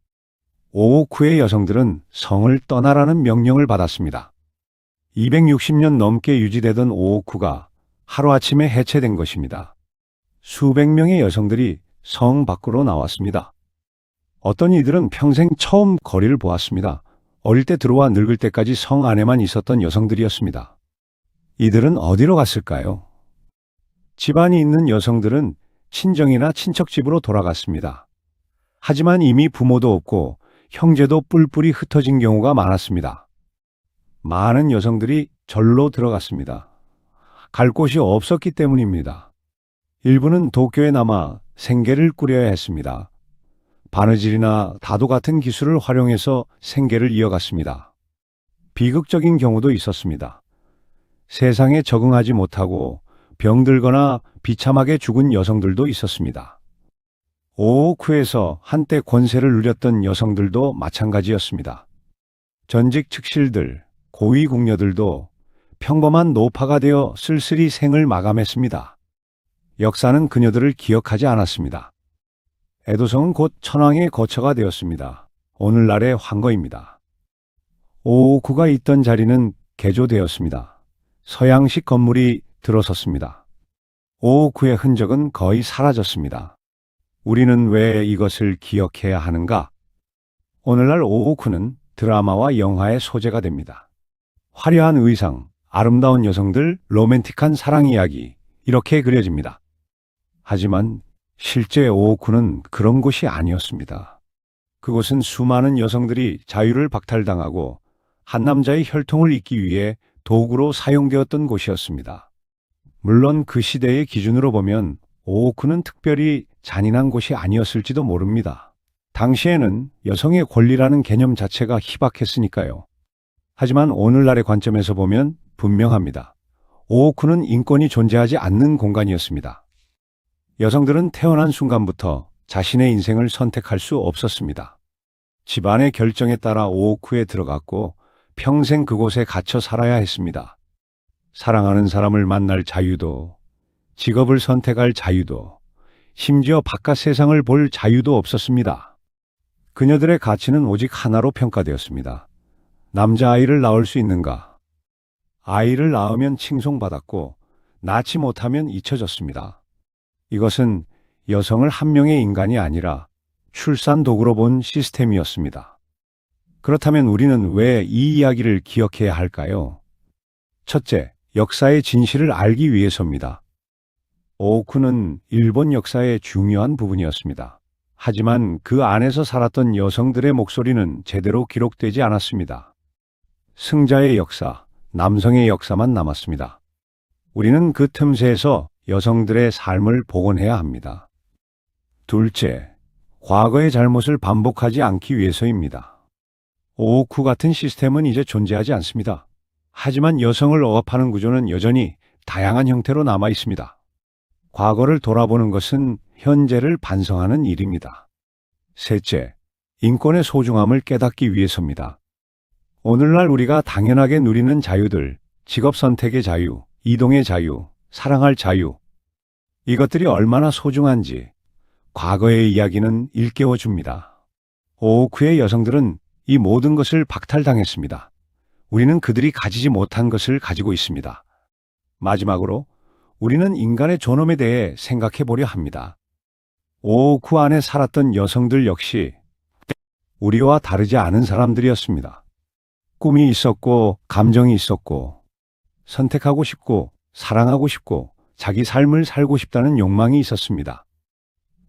오오쿠의 여성들은 성을 떠나라는 명령을 받았습니다. 260년 넘게 유지되던 오오쿠가 하루아침에 해체된 것입니다. 수백 명의 여성들이 성 밖으로 나왔습니다. 어떤 이들은 평생 처음 거리를 보았습니다. 어릴 때 들어와 늙을 때까지 성 안에만 있었던 여성들이었습니다. 이들은 어디로 갔을까요? 집안이 있는 여성들은 친정이나 친척 집으로 돌아갔습니다. 하지만 이미 부모도 없고 형제도 뿔뿔이 흩어진 경우가 많았습니다. 많은 여성들이 절로 들어갔습니다. 갈 곳이 없었기 때문입니다. 일부는 도쿄에 남아 생계를 꾸려야 했습니다. 바느질이나 다도 같은 기술을 활용해서 생계를 이어갔습니다. 비극적인 경우도 있었습니다. 세상에 적응하지 못하고 병들거나 비참하게 죽은 여성들도 있었습니다. 오오쿠에서 한때 권세를 누렸던 여성들도 마찬가지였습니다. 전직 측실들, 고위 궁녀들도 평범한 노파가 되어 쓸쓸히 생을 마감했습니다. 역사는 그녀들을 기억하지 않았습니다. 에도성은 곧 천황의 거처가 되었습니다. 오늘날의 황거입니다. 오오쿠가 있던 자리는 개조되었습니다. 서양식 건물이 들어섰습니다. 오오쿠의 흔적은 거의 사라졌습니다. 우리는 왜 이것을 기억해야 하는가? 오늘날 오오쿠는 드라마와 영화의 소재가 됩니다. 화려한 의상, 아름다운 여성들, 로맨틱한 사랑 이야기, 이렇게 그려집니다. 하지만 실제 오오쿠는 그런 곳이 아니었습니다. 그곳은 수많은 여성들이 자유를 박탈당하고 한 남자의 혈통을 잇기 위해 도구로 사용되었던 곳이었습니다. 물론 그 시대의 기준으로 보면 오오쿠는 특별히 잔인한 곳이 아니었을지도 모릅니다. 당시에는 여성의 권리라는 개념 자체가 희박했으니까요. 하지만 오늘날의 관점에서 보면 분명합니다. 오오쿠는 인권이 존재하지 않는 공간이었습니다. 여성들은 태어난 순간부터 자신의 인생을 선택할 수 없었습니다. 집안의 결정에 따라 오오쿠에 들어갔고 평생 그곳에 갇혀 살아야 했습니다. 사랑하는 사람을 만날 자유도, 직업을 선택할 자유도, 심지어 바깥 세상을 볼 자유도 없었습니다. 그녀들의 가치는 오직 하나로 평가되었습니다. 남자아이를 낳을 수 있는가? 아이를 낳으면 칭송받았고 낳지 못하면 잊혀졌습니다. 이것은 여성을 한 명의 인간이 아니라 출산 도구로 본 시스템이었습니다. 그렇다면 우리는 왜 이 이야기를 기억해야 할까요? 첫째, 역사의 진실을 알기 위해서입니다. 오오쿠는 일본 역사의 중요한 부분이었습니다. 하지만 그 안에서 살았던 여성들의 목소리는 제대로 기록되지 않았습니다. 승자의 역사, 남성의 역사만 남았습니다. 우리는 그 틈새에서 여성들의 삶을 복원해야 합니다. 둘째, 과거의 잘못을 반복하지 않기 위해서입니다. 오오쿠 같은 시스템은 이제 존재하지 않습니다. 하지만 여성을 억압하는 구조는 여전히 다양한 형태로 남아 있습니다. 과거를 돌아보는 것은 현재를 반성하는 일입니다. 셋째, 인권의 소중함을 깨닫기 위해서입니다. 오늘날 우리가 당연하게 누리는 자유들, 직업 선택의 자유, 이동의 자유, 사랑할 자유, 이것들이 얼마나 소중한지 과거의 이야기는 일깨워 줍니다. 오오쿠의 여성들은 이 모든 것을 박탈당했습니다. 우리는 그들이 가지지 못한 것을 가지고 있습니다. 마지막으로 우리는 인간의 존엄에 대해 생각해 보려 합니다. 오오쿠 안에 살았던 여성들 역시 우리와 다르지 않은 사람들이었습니다. 꿈이 있었고, 감정이 있었고, 선택하고 싶고, 사랑하고 싶고, 자기 삶을 살고 싶다는 욕망이 있었습니다.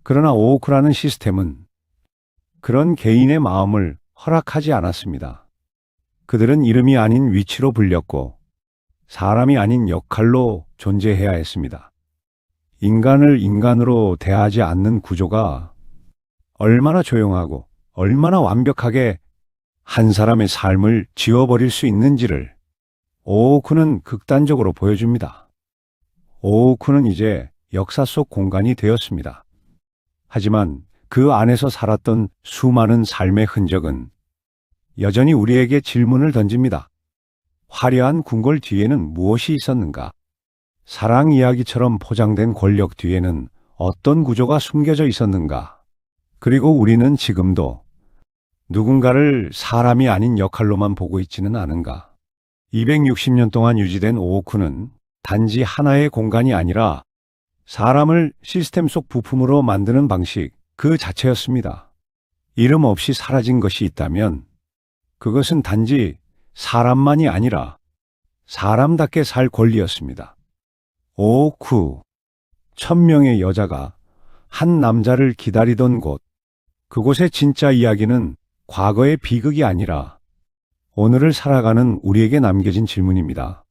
그러나 오오쿠라는 시스템은 그런 개인의 마음을 허락하지 않았습니다. 그들은 이름이 아닌 위치로 불렸고, 사람이 아닌 역할로 존재해야 했습니다. 인간을 인간으로 대하지 않는 구조가 얼마나 조용하고 얼마나 완벽하게 한 사람의 삶을 지워버릴 수 있는지를 오오쿠는 극단적으로 보여줍니다. 오오쿠는 이제 역사 속 공간이 되었습니다. 하지만 그 안에서 살았던 수많은 삶의 흔적은 여전히 우리에게 질문을 던집니다. 화려한 궁궐 뒤에는 무엇이 있었는가? 사랑 이야기처럼 포장된 권력 뒤에는 어떤 구조가 숨겨져 있었는가? 그리고 우리는 지금도 누군가를 사람이 아닌 역할로만 보고 있지는 않은가? 260년 동안 유지된 오오쿠는 단지 하나의 공간이 아니라 사람을 시스템 속 부품으로 만드는 방식 그 자체였습니다. 이름 없이 사라진 것이 있다면 그것은 단지 사람만이 아니라 사람답게 살 권리였습니다. 오오쿠, 1000명의 여자가 한 남자를 기다리던 곳, 그곳의 진짜 이야기는 과거의 비극이 아니라 오늘을 살아가는 우리에게 남겨진 질문입니다.